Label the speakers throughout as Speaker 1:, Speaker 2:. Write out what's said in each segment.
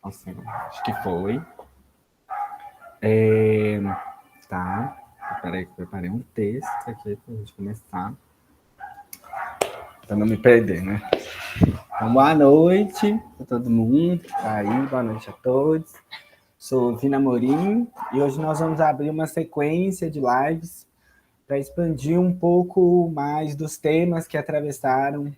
Speaker 1: Nossa, acho que foi. Tá. Peraí que eu preparei um texto aqui pra gente começar. Pra não me perder, né? Então, boa noite a todo mundo que tá aí. Boa noite a todos. Sou Vina Morim e hoje nós vamos abrir uma sequência de lives para expandir um pouco mais dos temas que atravessaram,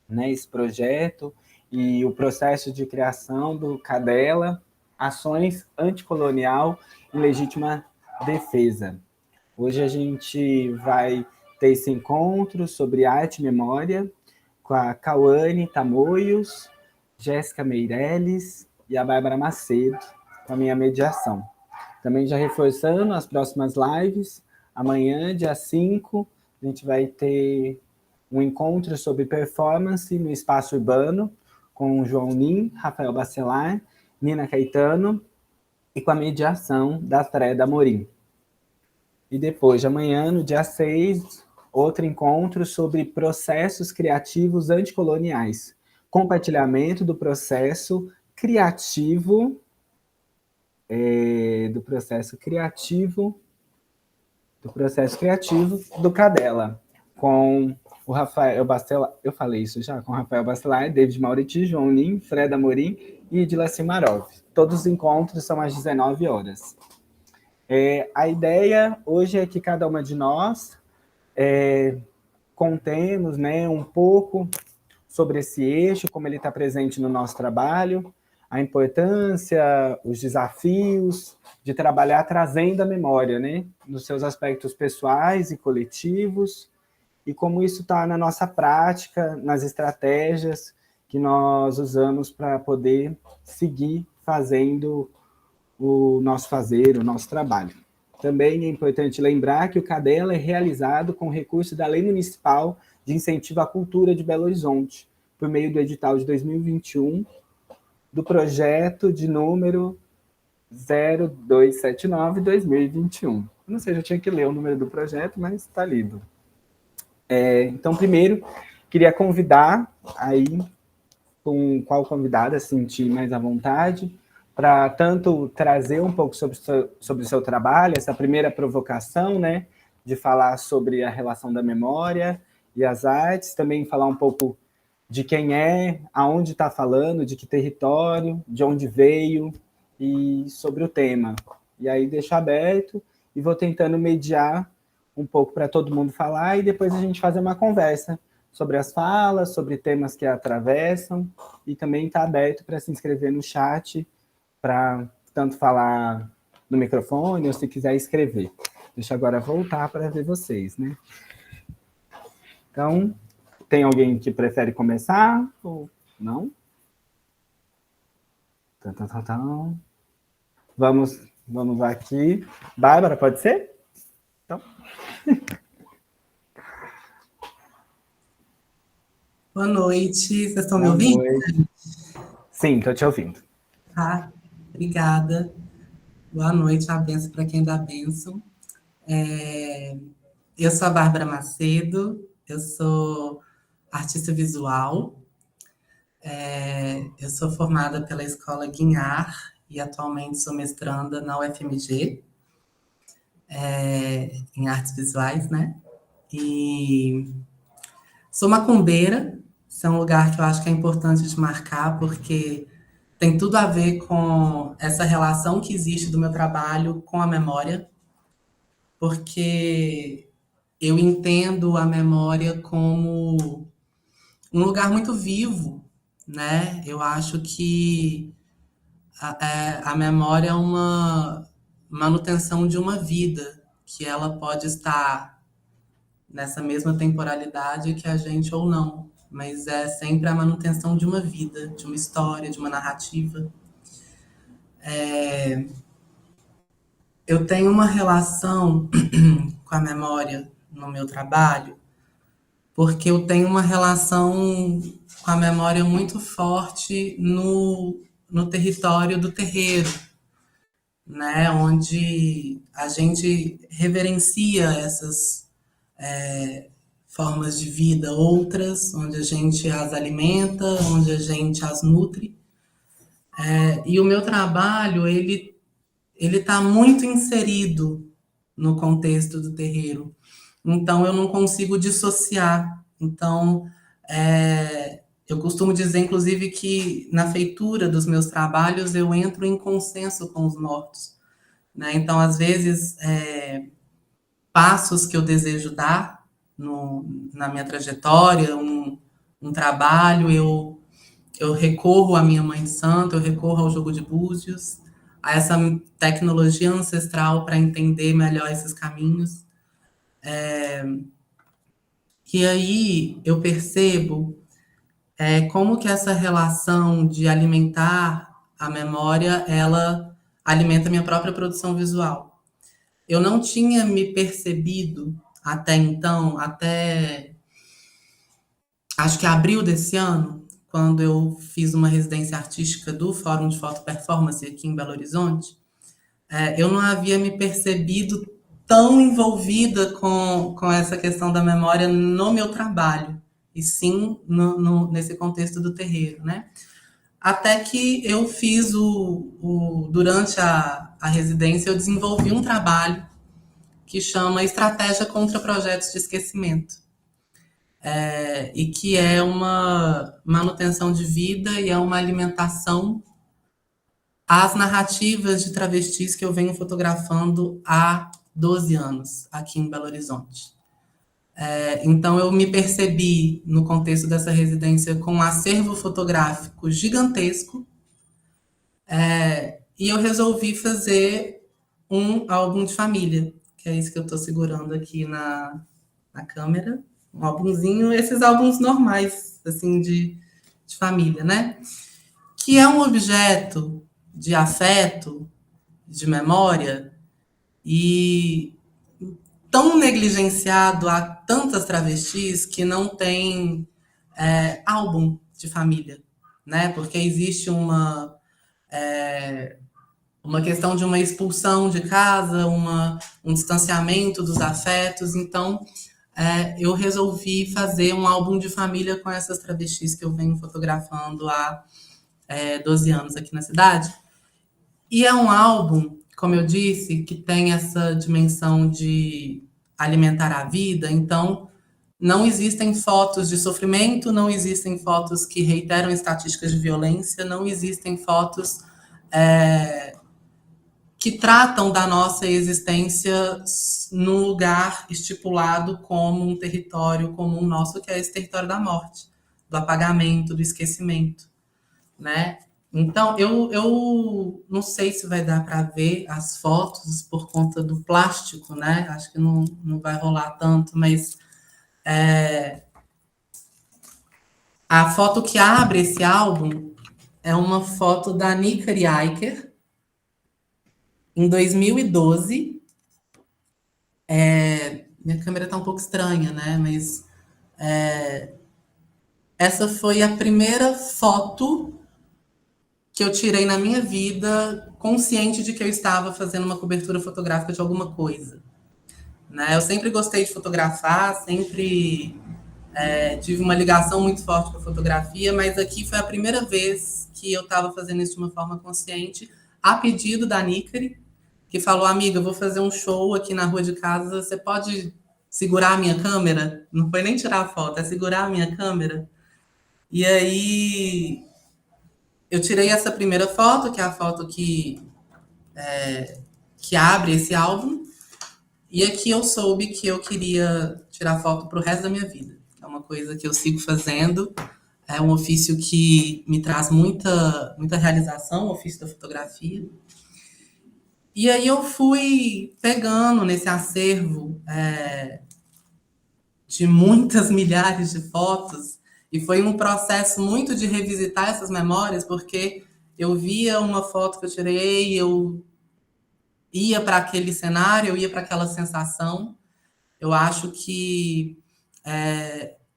Speaker 1: né, esse projeto e o processo de criação do Cadela, Ações Anticolonial e Legítima Defesa. Hoje a gente vai ter esse encontro sobre arte e memória com a Cauane Tamoios, Jéssica Meirelles e a Bárbara Macedo, com a minha mediação. Também já reforçando as próximas lives, amanhã, dia 5, a gente vai ter um encontro sobre performance no espaço urbano, com o João Nin, Rafael Bacelar, Nina Caetano, e com a mediação da Freda Amorim. E depois de amanhã, no dia 6, outro encontro sobre processos criativos anticoloniais. Compartilhamento do processo criativo, do processo criativo do Cadela, com o Rafael Bacelar, eu falei isso já, com o Rafael Bacelar, David Mauriti, João Nin, Freda Amorim e Edila Simarov. Todos os encontros são às 19 horas. A ideia hoje é que cada uma de nós contemos, né, um pouco sobre esse eixo, como ele está presente no nosso trabalho, a importância, os desafios de trabalhar trazendo a memória, né, nos seus aspectos pessoais e coletivos, e como isso está na nossa prática, nas estratégias que nós usamos para poder seguir fazendo o nosso fazer, o nosso trabalho. Também é importante lembrar que o Cadela é realizado com recurso da Lei Municipal de Incentivo à Cultura de Belo Horizonte, por meio do edital de 2021, do projeto de número 0279-2021. Não sei, já tinha que ler o número do projeto, mas está lido. Então, primeiro, queria convidar aí, com qual convidada sentir mais à vontade, para tanto trazer um pouco sobre o seu trabalho, essa primeira provocação, né, de falar sobre a relação da memória e as artes, também falar um pouco de quem é, aonde está falando, de que território, de onde veio e sobre o tema. E aí deixo aberto e vou tentando mediar um pouco para todo mundo falar e depois a gente fazer uma conversa sobre as falas, sobre temas que atravessam e também está aberto para se inscrever no chat para tanto falar no microfone ou se quiser escrever. Deixa eu agora voltar para ver vocês, né? Então, tem alguém que prefere começar ou não? Vamos aqui. Bárbara, pode ser? Então.
Speaker 2: Boa noite, vocês estão me ouvindo?
Speaker 1: Noite. Sim, estou te ouvindo.
Speaker 2: Tá, obrigada. Boa noite, a benção para quem dá benção. Eu sou a Bárbara Macedo, eu sou artista visual, eu sou formada pela Escola Guinhar e atualmente sou mestranda na UFMG, em artes visuais, né? E sou macumbeira, isso é um lugar que eu acho que é importante de marcar, porque tem tudo a ver com essa relação que existe do meu trabalho com a memória, porque eu entendo a memória como um lugar muito vivo, né? Eu acho que a memória é uma manutenção de uma vida, que ela pode estar nessa mesma temporalidade que a gente ou não, mas é sempre a manutenção de uma vida, de uma história, de uma narrativa. Eu tenho uma relação com a memória no meu trabalho, porque eu tenho uma relação com a memória muito forte no território do terreiro, né? Onde a gente reverencia essas formas de vida outras, onde a gente as alimenta, onde a gente as nutre. E o meu trabalho, ele está muito inserido no contexto do terreiro. Então, eu não consigo dissociar. Então, eu costumo dizer, inclusive, que na feitura dos meus trabalhos eu entro em consenso com os mortos, né? Então, às vezes, passos que eu desejo dar na minha trajetória, um trabalho, eu recorro à minha mãe de santo, eu recorro ao jogo de búzios, a essa tecnologia ancestral para entender melhor esses caminhos. E aí eu percebo como que essa relação de alimentar a memória, ela alimenta a minha própria produção visual. Eu não tinha me percebido até então, até acho que abril desse ano, quando eu fiz uma residência artística do Fórum de Foto Performance aqui em Belo Horizonte, eu não havia me percebido tão envolvida com essa questão da memória no meu trabalho, e sim nesse contexto do terreiro, né? Até que eu fiz durante a residência, eu desenvolvi um trabalho que chama Estratégia contra Projetos de Esquecimento. E que é uma manutenção de vida e é uma alimentação às narrativas de travestis que eu venho fotografando há 12 anos aqui em Belo Horizonte. Então, eu me percebi, no contexto dessa residência, com um acervo fotográfico gigantesco, e eu resolvi fazer um álbum de família, que é isso que eu estou segurando aqui na câmera, um álbumzinho, esses álbuns normais, assim, de família, né? Que é um objeto de afeto, de memória, e tão negligenciado há tantas travestis que não tem álbum de família, né? Porque existe uma questão de uma expulsão de casa, um distanciamento dos afetos. Então, eu resolvi fazer um álbum de família com essas travestis que eu venho fotografando há 12 anos aqui na cidade. E é um álbum, como eu disse, que tem essa dimensão de alimentar a vida. Então, não existem fotos de sofrimento, não existem fotos que reiteram estatísticas de violência, não existem fotos que tratam da nossa existência num lugar estipulado como um território comum nosso, que é esse território da morte, do apagamento, do esquecimento, né? Então, eu não sei se vai dar para ver as fotos por conta do plástico, né? Acho que não vai rolar tanto, mas a foto que abre esse álbum é uma foto da Nicari Eicher, em 2012. Minha câmera está um pouco estranha, né? Mas essa foi a primeira foto que eu tirei na minha vida, consciente de que eu estava fazendo uma cobertura fotográfica de alguma coisa, né? Eu sempre gostei de fotografar, sempre tive uma ligação muito forte com a fotografia, mas aqui foi a primeira vez que eu estava fazendo isso de uma forma consciente, a pedido da Nicari, que falou: amiga, eu vou fazer um show aqui na rua de casa, você pode segurar a minha câmera? Não foi nem tirar a foto, é segurar a minha câmera. E aí eu tirei essa primeira foto, que é a foto que abre esse álbum, e aqui eu soube que eu queria tirar foto para o resto da minha vida. É uma coisa que eu sigo fazendo, é um ofício que me traz muita realização, o ofício da fotografia. E aí eu fui pegando nesse acervo de muitas milhares de fotos, e foi um processo muito de revisitar essas memórias, porque eu via uma foto que eu tirei, eu ia para aquele cenário, eu ia para aquela sensação. Eu acho que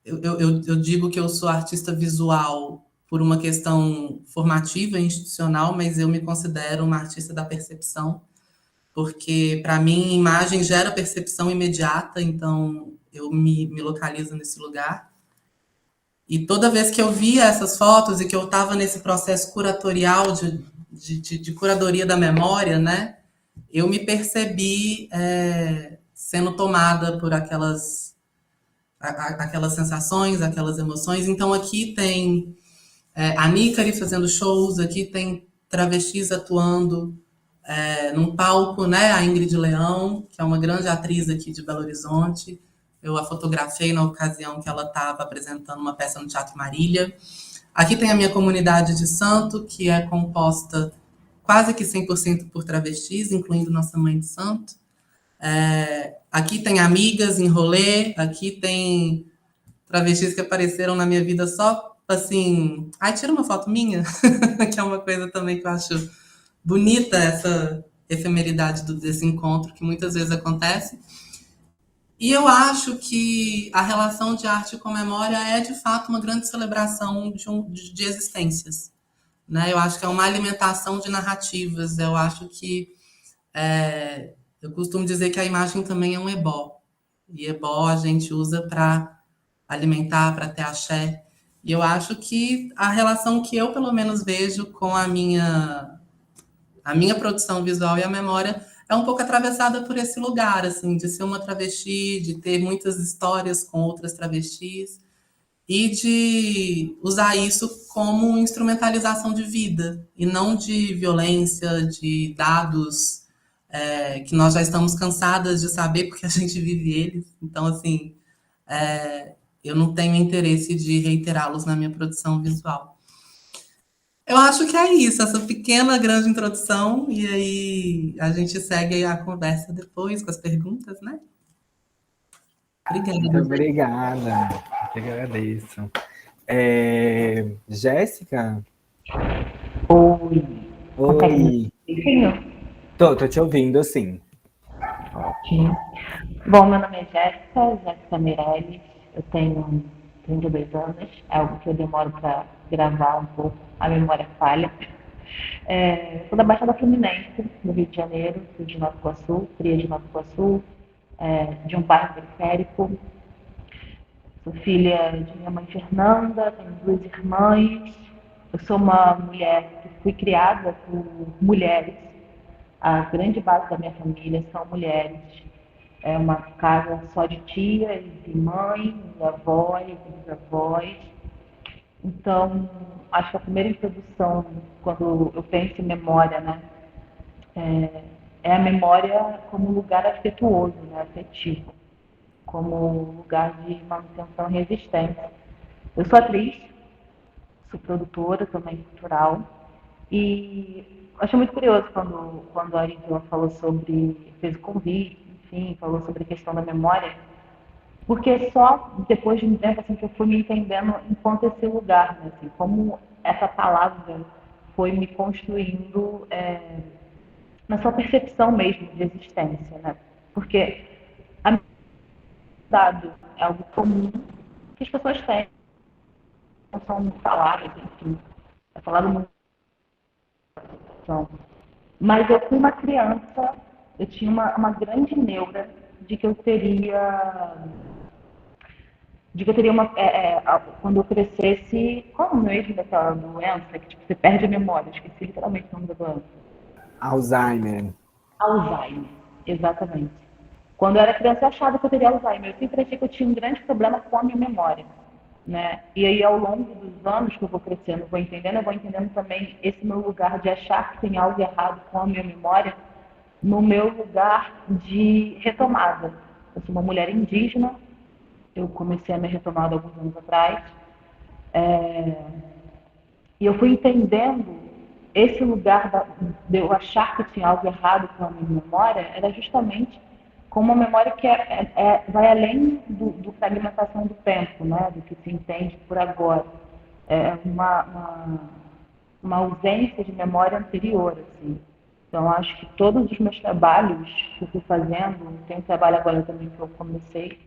Speaker 2: eu digo que eu sou artista visual por uma questão formativa e institucional, mas eu me considero uma artista da percepção, porque para mim imagem gera percepção imediata, então eu me localizo nesse lugar. E toda vez que eu via essas fotos e que eu estava nesse processo curatorial de curadoria da memória, né, eu me percebi sendo tomada por aquelas sensações, aquelas emoções. Então aqui tem a Nícari fazendo shows, aqui tem travestis atuando num palco, né? A Ingrid Leão, que é uma grande atriz aqui de Belo Horizonte. Eu a fotografei na ocasião que ela estava apresentando uma peça no Teatro Marília. Aqui tem a minha comunidade de santo, que é composta quase que 100% por travestis, incluindo nossa mãe de santo. Aqui tem amigas em rolê, aqui tem travestis que apareceram na minha vida só assim, ai, tira uma foto minha, que é uma coisa também que eu acho bonita, essa efemeridade desse encontro que muitas vezes acontece. E eu acho que a relação de arte com memória é de fato uma grande celebração de existências, né? Eu acho que é uma alimentação de narrativas. Eu acho que eu costumo dizer que a imagem também é um ebó. E ebó a gente usa para alimentar, para ter axé. E eu acho que a relação que eu, pelo menos, vejo com a minha produção visual e a memória é um pouco atravessada por esse lugar, assim, de ser uma travesti, de ter muitas histórias com outras travestis e de usar isso como instrumentalização de vida e não de violência, de dados que nós já estamos cansadas de saber porque a gente vive eles. Então, assim, eu não tenho interesse de reiterá-los na minha produção visual. Eu acho que é isso, essa pequena, grande introdução, e aí a gente segue a conversa depois com as perguntas, né?
Speaker 1: Muito
Speaker 2: Obrigada.
Speaker 1: obrigada. Eu que agradeço. Jéssica?
Speaker 3: Oi, consegue me
Speaker 1: Oi.
Speaker 3: ouvir?
Speaker 1: Tô te ouvindo, sim.
Speaker 3: Ótimo. Bom, meu nome é Jéssica Meirelles, eu tenho 32 anos, é algo que eu demoro para gravar um pouco, a memória falha. Sou da Baixada Fluminense, do Rio de Janeiro, sou de Nova Iguaçu, cria de Nova Iguaçu, de um bairro periférico. Sou filha de minha mãe Fernanda, tenho duas irmãs. Eu sou uma mulher que fui criada por mulheres. A grande base da minha família são mulheres. É uma casa só de tias e mães, e avós, e bisavós. Então, acho que a primeira introdução, quando eu penso em memória, né, é a memória como lugar afetuoso, né, afetivo, como lugar de manutenção e resistência. Eu sou atriz, sou produtora também cultural e achei muito curioso quando a Ariela falou sobre, fez o convite, enfim, falou sobre a questão da memória, porque só depois de um tempo assim, que eu fui me entendendo enquanto esse lugar, né, assim, como essa palavra foi me construindo na sua percepção mesmo de existência, né? Porque a dado é algo comum que as pessoas têm, não são faladas, enfim, é falado muito. Mas eu fui uma criança, eu tinha uma grande neura de que eu teria, quando eu crescesse, qual é o mesmo daquela doença que tipo, você perde a memória? Esqueci literalmente o nome da doença.
Speaker 1: Alzheimer.
Speaker 3: Alzheimer, exatamente. Quando eu era criança, eu achava que eu teria Alzheimer. Eu sempre achei que eu tinha um grande problema com a minha memória. Né? E aí, ao longo dos anos que eu vou crescendo, eu vou entendendo também esse meu lugar de achar que tem algo errado com a minha memória, no meu lugar de retomada. Eu sou uma mulher indígena, eu comecei a minha retomada alguns anos atrás, e eu fui entendendo esse lugar de eu achar que tinha algo errado com a minha memória, era justamente com uma memória que vai além do fragmentação do tempo, né, do que se entende por agora. É uma ausência de memória anterior. Assim. Então, acho que todos os meus trabalhos que eu fui fazendo, tem um trabalho agora também que eu comecei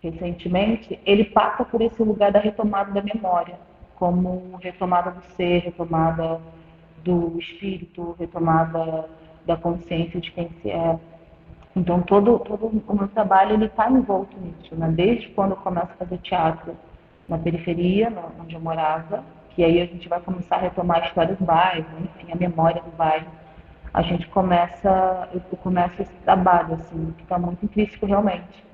Speaker 3: recentemente, ele passa por esse lugar da retomada da memória, como retomada do ser, retomada do espírito, retomada da consciência de quem se é. Então, todo o meu trabalho está envolto nisso, né? Desde quando eu começo a fazer teatro, na periferia, onde eu morava, que aí a gente vai começar a retomar a história do bairro, enfim, a memória do bairro. Eu começo esse trabalho, assim, que está muito intrínseco realmente,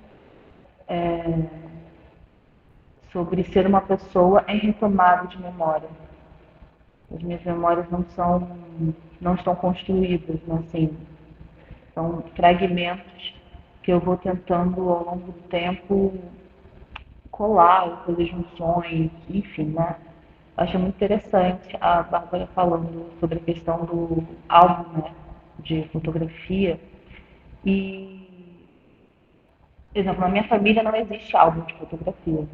Speaker 3: sobre ser uma pessoa em retomada de memória. As minhas memórias não estão construídas, né, assim, são fragmentos que eu vou tentando ao longo do tempo colar, fazer junções, enfim, né? Acho muito interessante a Bárbara falando sobre a questão do álbum, né, de fotografia. E, por exemplo, na minha família não existe álbum de fotografia.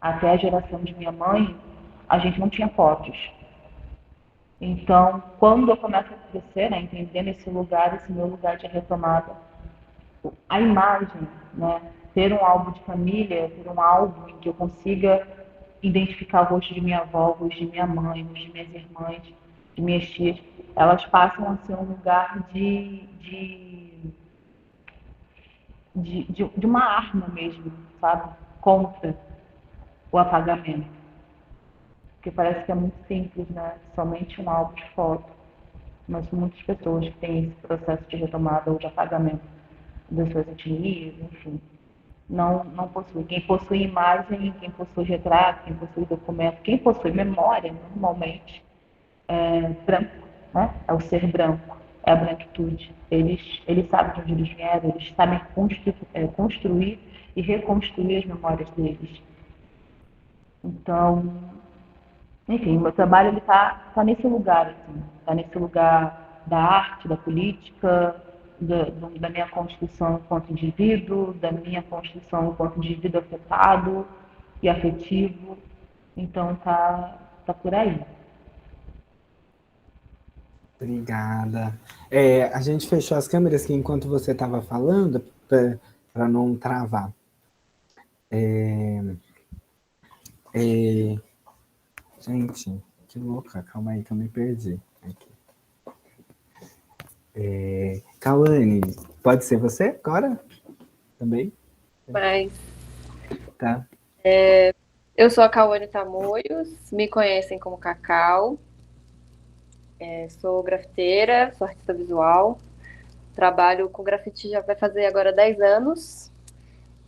Speaker 3: Até a geração de minha mãe, a gente não tinha fotos. Então, quando eu começo a crescer, né, entendendo esse lugar, esse meu lugar de retomada, a imagem, né, ter um álbum de família, ter um álbum em que eu consiga identificar o rosto de minha avó, o rosto de minha mãe, o rosto de minhas irmãs, de minhas tias, elas passam a ser um lugar de uma arma mesmo, sabe? Contra o apagamento. Porque parece que é muito simples, né? Somente um álbum de foto. Mas muitas pessoas que têm esse processo de retomada ou de apagamento das suas etnias, enfim, não possui. Quem possui imagem, quem possui retrato, quem possui documento, quem possui memória, normalmente, é branco, né? É o ser branco, é a branquitude. Eles sabem de onde eles vieram, eles sabem construir e reconstruir as memórias deles. Então, enfim, o meu trabalho ele tá nesse lugar, assim, tá nesse lugar da arte, da política, da minha construção enquanto indivíduo, da minha construção enquanto indivíduo afetado e afetivo. Então tá por aí.
Speaker 1: Obrigada. A gente fechou as câmeras aqui enquanto você estava falando, para não travar. Gente, que louca, calma aí que eu me perdi. Aqui. Cauane, pode ser você agora? Também?
Speaker 4: Mas
Speaker 1: Tá.
Speaker 4: eu sou a Cauane Tamoios, me conhecem como Cacau. Sou grafiteira, sou artista visual. Trabalho com grafite já vai fazer agora 10 anos.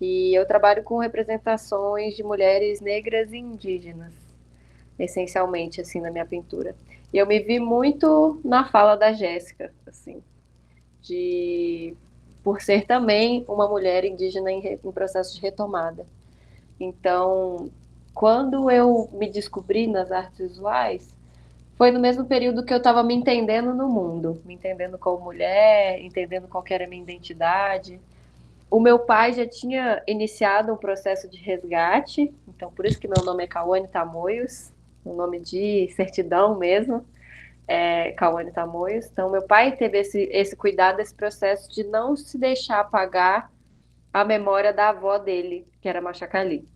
Speaker 4: E eu trabalho com representações de mulheres negras e indígenas, essencialmente, assim, na minha pintura. E eu me vi muito na fala da Jéssica, assim, por ser também uma mulher indígena em processo de retomada. Então, quando eu me descobri nas artes visuais, foi no mesmo período que eu estava me entendendo no mundo, me entendendo como mulher, entendendo qual que era a minha identidade. O meu pai já tinha iniciado um processo de resgate, então por isso que meu nome é Cauane Tamoios, um nome de certidão mesmo, Cauane Tamoios. Então meu pai teve esse cuidado, esse processo de não se deixar apagar a memória da avó dele, que era Machacali.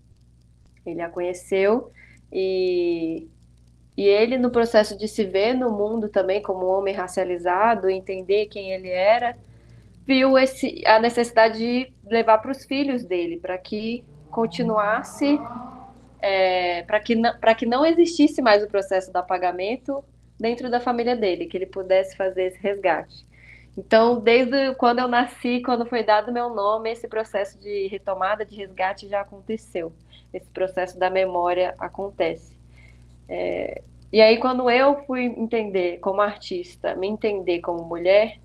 Speaker 4: Ele a conheceu e ele, no processo de se ver no mundo também como um homem racializado, entender quem ele era, viu a necessidade de levar para os filhos dele, para que continuasse, para que não existisse mais o processo do apagamento dentro da família dele, que ele pudesse fazer esse resgate. Então, desde quando eu nasci, quando foi dado meu nome, esse processo de retomada, de resgate já aconteceu. Esse processo da memória acontece. E aí, quando eu fui entender como artista, me entender como mulher,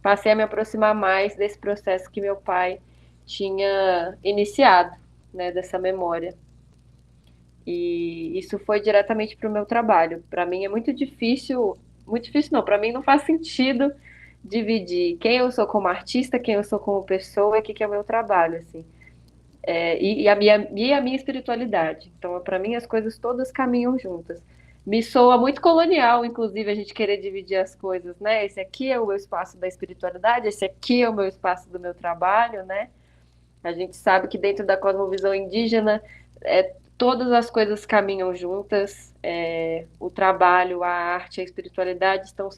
Speaker 4: passei a me aproximar mais desse processo que meu pai tinha iniciado, né, dessa memória. E isso foi diretamente para o meu trabalho. Para mim é muito difícil não, para mim não faz sentido dividir quem eu sou como artista, quem eu sou como pessoa e o que é o meu trabalho, assim. E a minha espiritualidade. Então, para mim, as coisas todas caminham juntas. Me soa muito colonial, inclusive, a gente querer dividir as coisas, né? Esse aqui é o meu espaço da espiritualidade, esse aqui é o meu espaço do meu trabalho, né? A gente sabe que dentro da cosmovisão indígena, todas as coisas caminham juntas. O trabalho, a arte, a espiritualidade estão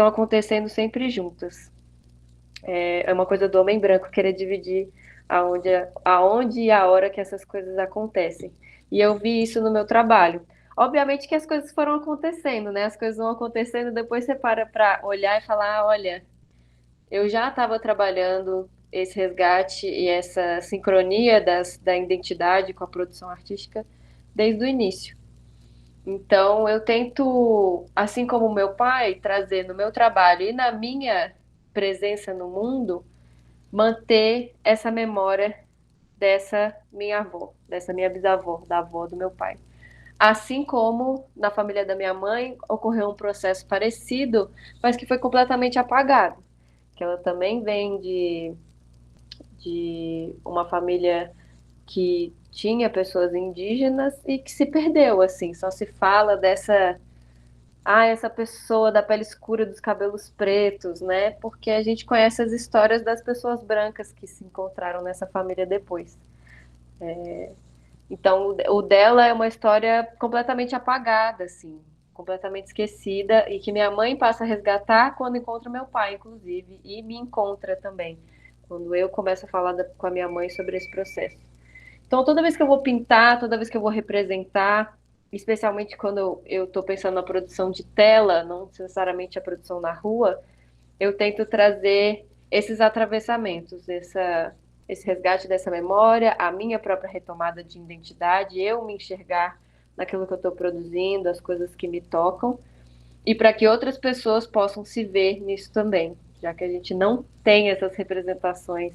Speaker 4: acontecendo sempre juntas. É uma coisa do homem branco querer dividir aonde e a hora que essas coisas acontecem. E eu vi isso no meu trabalho. Obviamente que as coisas foram acontecendo, né? As coisas vão acontecendo, depois você para olhar e falar, olha, eu já estava trabalhando esse resgate e essa sincronia da identidade com a produção artística desde o início. Então, eu tento, assim como o meu pai, trazer no meu trabalho e na minha presença no mundo, manter essa memória dessa minha avó, dessa minha bisavó, da avó do meu pai. Assim como na família da minha mãe ocorreu um processo parecido, mas que foi completamente apagado. Que ela também vem de uma família que tinha pessoas indígenas e que se perdeu, assim. Só se fala dessa, essa pessoa da pele escura, dos cabelos pretos, né? Porque a gente conhece as histórias das pessoas brancas que se encontraram nessa família depois. Então, o dela é uma história completamente apagada, assim, completamente esquecida, e que minha mãe passa a resgatar quando encontra meu pai, inclusive, e me encontra também, quando eu começo a falar com a minha mãe sobre esse processo. Então, toda vez que eu vou pintar, toda vez que eu vou representar, especialmente quando eu estou pensando na produção de tela, não necessariamente a produção na rua, eu tento trazer esses atravessamentos, esse resgate dessa memória, a minha própria retomada de identidade, eu me enxergar naquilo que eu estou produzindo, as coisas que me tocam, e para que outras pessoas possam se ver nisso também, já que a gente não tem essas representações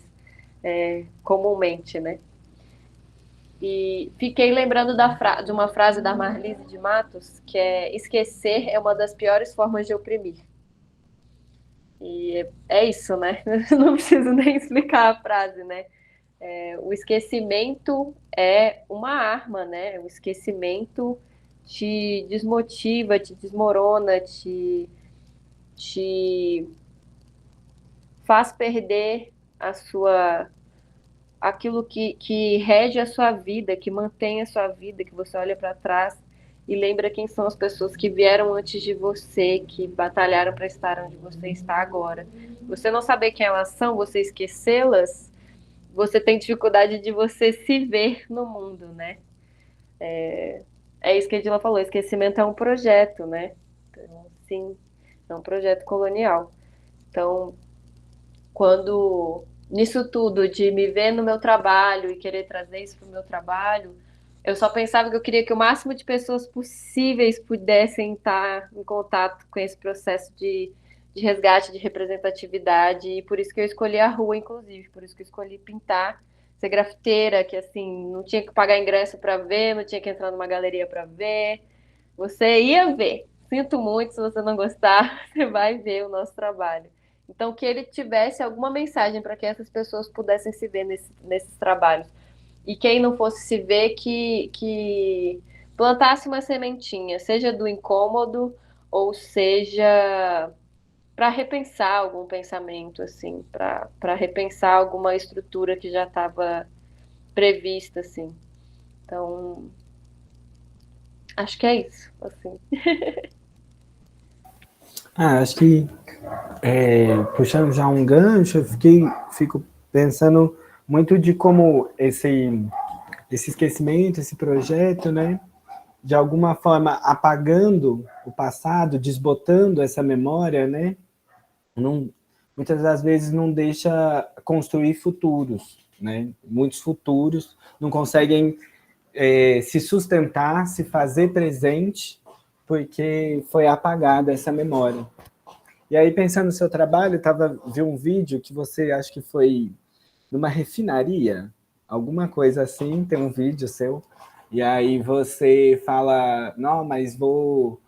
Speaker 4: comumente, né? E fiquei lembrando de uma frase da Marlise de Matos, que é: esquecer é uma das piores formas de oprimir. E é isso, né? Não preciso nem explicar a frase, né? O esquecimento é uma arma, né? O esquecimento te desmotiva, te desmorona, te faz perder aquilo que rege a sua vida, que mantém a sua vida, que você olha para trás e lembra quem são as pessoas que vieram antes de você, que batalharam para estar onde você está agora. Você não saber quem elas são, você esquecê-las, você tem dificuldade de você se ver no mundo, né? É isso que a Edila falou, esquecimento é um projeto, né? Então, sim, é um projeto colonial. Então, quando nisso tudo de me ver no meu trabalho e querer trazer isso para o meu trabalho, eu só pensava que eu queria que o máximo de pessoas possíveis pudessem estar em contato com esse processo de resgate, de representatividade, e por isso que eu escolhi a rua, inclusive, por isso que eu escolhi pintar, ser grafiteira, que assim, não tinha que pagar ingresso para ver, não tinha que entrar numa galeria para ver, você ia ver. Sinto muito se você não gostar, você vai ver o nosso trabalho. Então, que ele tivesse alguma mensagem para que essas pessoas pudessem se ver nesses trabalhos. E quem não fosse se ver, que plantasse uma sementinha, seja do incômodo, ou seja para repensar algum pensamento, assim, para repensar alguma estrutura que já estava prevista, assim. Então, acho que é isso, assim.
Speaker 1: Acho que, puxando já um gancho, fico pensando muito de como esse esquecimento, esse projeto, né, de alguma forma apagando o passado, desbotando essa memória, né, muitas das vezes não deixa construir futuros, né, muitos futuros não conseguem se sustentar, se fazer presente, porque foi apagada essa memória. E aí, pensando no seu trabalho, vi um vídeo que você, acho que foi numa refinaria, alguma coisa assim, tem um vídeo seu, e aí você fala, não, mas vou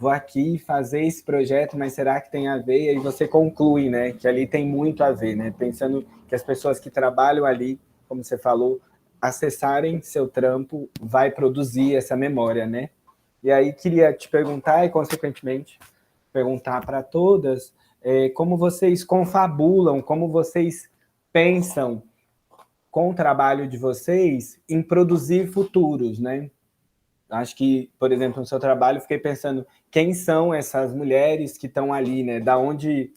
Speaker 1: aqui fazer esse projeto, mas será que tem a ver? E aí você conclui, né, que ali tem muito a ver, né, pensando que as pessoas que trabalham ali, como você falou, acessarem seu trampo, vai produzir essa memória, né? E aí queria te perguntar, e consequentemente perguntar para todas, como vocês confabulam, como vocês pensam com o trabalho de vocês em produzir futuros, né? Acho que, por exemplo, no seu trabalho, fiquei pensando quem são essas mulheres que estão ali, né? Da onde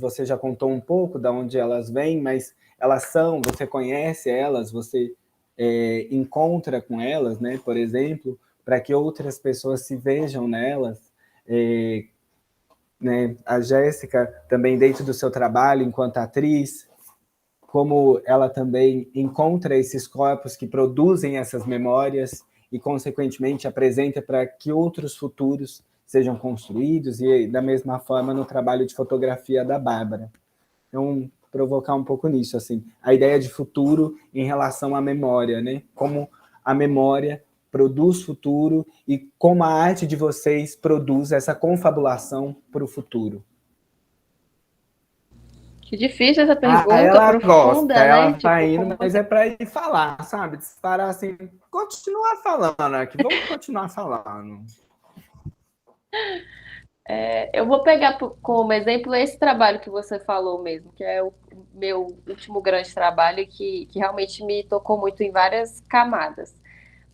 Speaker 1: você já contou um pouco, da onde elas vêm, mas elas são, você conhece elas, você encontra com elas, né, por exemplo, para que outras pessoas se vejam nelas, né, a Jéssica também dentro do seu trabalho enquanto atriz, como ela também encontra esses corpos que produzem essas memórias e, consequentemente, apresenta para que outros futuros sejam construídos, e da mesma forma no trabalho de fotografia da Bárbara. Então, provocar um pouco nisso, assim, a ideia de futuro em relação à memória, né? Como a memória produz futuro e como a arte de vocês produz essa confabulação para o futuro.
Speaker 4: Que difícil essa
Speaker 1: Ah,
Speaker 4: pergunta,
Speaker 1: ela
Speaker 4: profunda,
Speaker 1: gosta, ela
Speaker 4: né?
Speaker 1: tá
Speaker 4: Tipo,
Speaker 1: indo, mas é para ir falar, sabe? Disparar assim, continuar falando aqui, vamos continuar falando.
Speaker 4: eu vou pegar como exemplo esse trabalho que você falou mesmo, que é o meu último grande trabalho que realmente me tocou muito em várias camadas.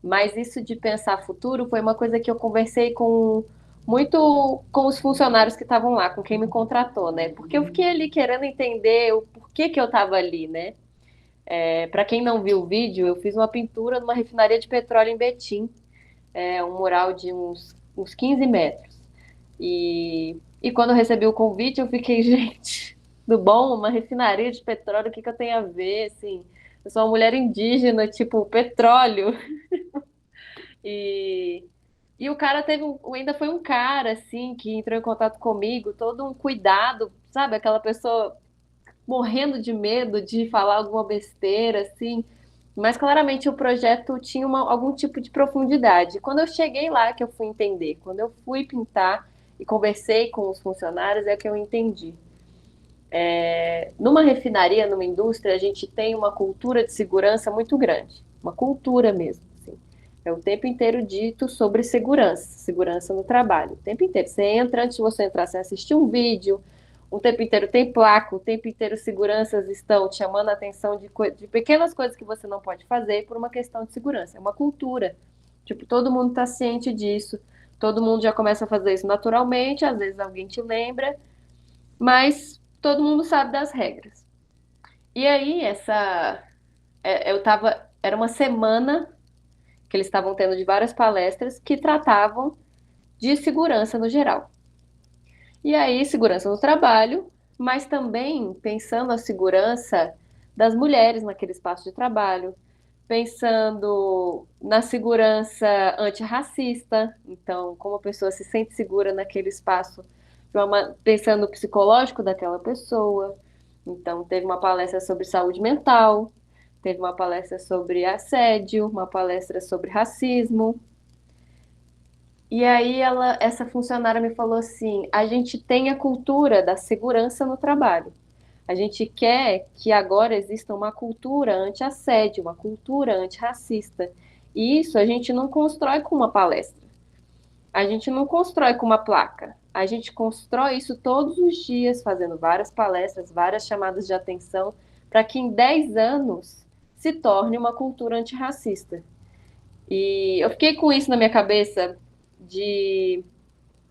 Speaker 4: Mas isso de pensar futuro foi uma coisa que eu conversei muito com os funcionários que estavam lá, com quem me contratou, né? Porque eu fiquei ali querendo entender o porquê que eu estava ali, né? Para quem não viu o vídeo, eu fiz uma pintura numa refinaria de petróleo em Betim, um mural de uns 15 metros. E quando eu recebi o convite, eu fiquei, gente, do bom, uma refinaria de petróleo, o que eu tenho a ver, assim? Eu sou uma mulher indígena, tipo, petróleo. E, e o cara ainda foi um cara, assim, que entrou em contato comigo, todo um cuidado, sabe? Aquela pessoa morrendo de medo de falar alguma besteira, assim. Mas claramente o projeto tinha algum tipo de profundidade. Quando eu cheguei lá, que eu fui entender. Quando eu fui pintar e conversei com os funcionários, é que eu entendi. Numa refinaria, numa indústria, a gente tem uma cultura de segurança muito grande. Uma cultura mesmo. Assim. É o tempo inteiro dito sobre segurança, segurança no trabalho. O tempo inteiro. Você entra, antes de você entrar, você assistir um vídeo, o tempo inteiro tem placa, o tempo inteiro seguranças estão te chamando a atenção de pequenas coisas que você não pode fazer por uma questão de segurança. É uma cultura. Tipo, todo mundo está ciente disso, todo mundo já começa a fazer isso naturalmente, às vezes alguém te lembra, mas todo mundo sabe das regras. E aí, era uma semana que eles estavam tendo de várias palestras que tratavam de segurança no geral. E aí, segurança no trabalho, mas também pensando a segurança das mulheres naquele espaço de trabalho, pensando na segurança antirracista, então, como a pessoa se sente segura naquele espaço, pensando no psicológico daquela pessoa. Então, teve uma palestra sobre saúde mental, teve uma palestra sobre assédio, uma palestra sobre racismo. E aí essa funcionária me falou assim: a gente tem a cultura da segurança no trabalho. A gente quer que agora exista uma cultura anti-assédio, uma cultura antirracista. E isso a gente não constrói com uma palestra. A gente não constrói com uma placa. A gente constrói isso todos os dias, fazendo várias palestras, várias chamadas de atenção, para que em 10 anos se torne uma cultura antirracista. E eu fiquei com isso na minha cabeça de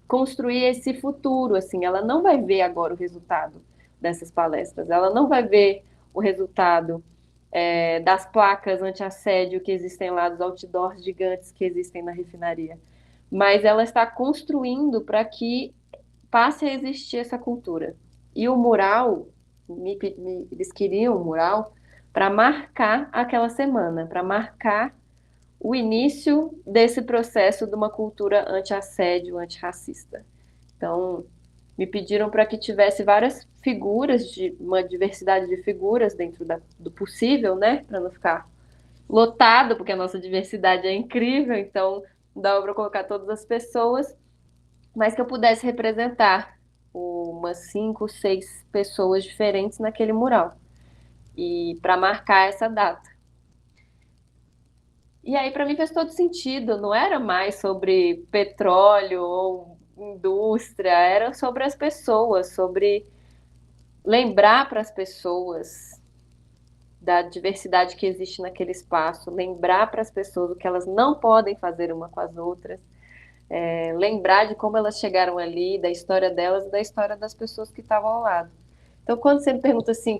Speaker 4: construir esse futuro, assim, ela não vai ver agora o resultado dessas palestras, ela não vai ver o resultado das placas anti-assédio que existem lá, dos outdoors gigantes que existem na refinaria, mas ela está construindo para que passe a existir essa cultura. E o mural, eles queriam um mural para marcar aquela semana, para marcar o início desse processo de uma cultura anti-assédio, antirracista. Então, me pediram para que tivesse várias figuras, uma diversidade de figuras dentro do possível, né? Para não ficar lotado, porque a nossa diversidade é incrível, então dava para colocar todas as pessoas, mas que eu pudesse representar umas 5, 6 pessoas diferentes naquele mural. E para marcar essa data. E aí, para mim, fez todo sentido. Não era mais sobre petróleo ou indústria, era sobre as pessoas, sobre lembrar para as pessoas da diversidade que existe naquele espaço, lembrar para as pessoas o que elas não podem fazer uma com as outras, lembrar de como elas chegaram ali, da história delas e da história das pessoas que estavam ao lado. Então, quando você me pergunta assim,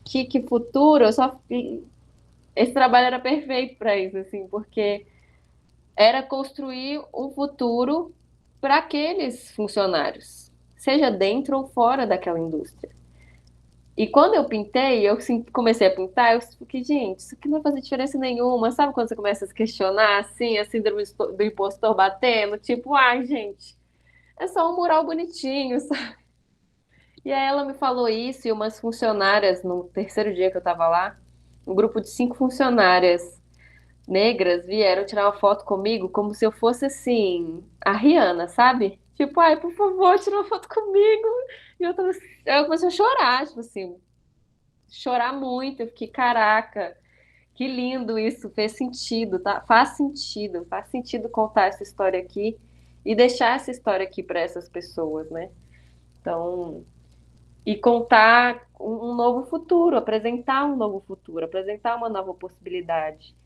Speaker 4: que futuro, esse trabalho era perfeito para isso, assim, porque era construir um futuro para aqueles funcionários, seja dentro ou fora daquela indústria. E quando eu pintei, comecei a pintar, eu fiquei, gente, isso aqui não vai fazer diferença nenhuma. Sabe quando você começa a se questionar, assim, a síndrome do impostor batendo? Tipo, ai, gente, é só um mural bonitinho, sabe? E aí ela me falou isso e umas funcionárias, no terceiro dia que eu tava lá, um grupo de 5 funcionárias negras vieram tirar uma foto comigo como se eu fosse, assim, a Rihanna, sabe? Tipo, ai, por favor, tira uma foto comigo. E eu comecei a chorar, tipo assim, chorar muito. Eu fiquei, caraca, que lindo isso, fez sentido, tá? Faz sentido contar essa história aqui e deixar essa história aqui para essas pessoas, né? Então, e contar um novo futuro, apresentar um novo futuro, apresentar uma nova possibilidade,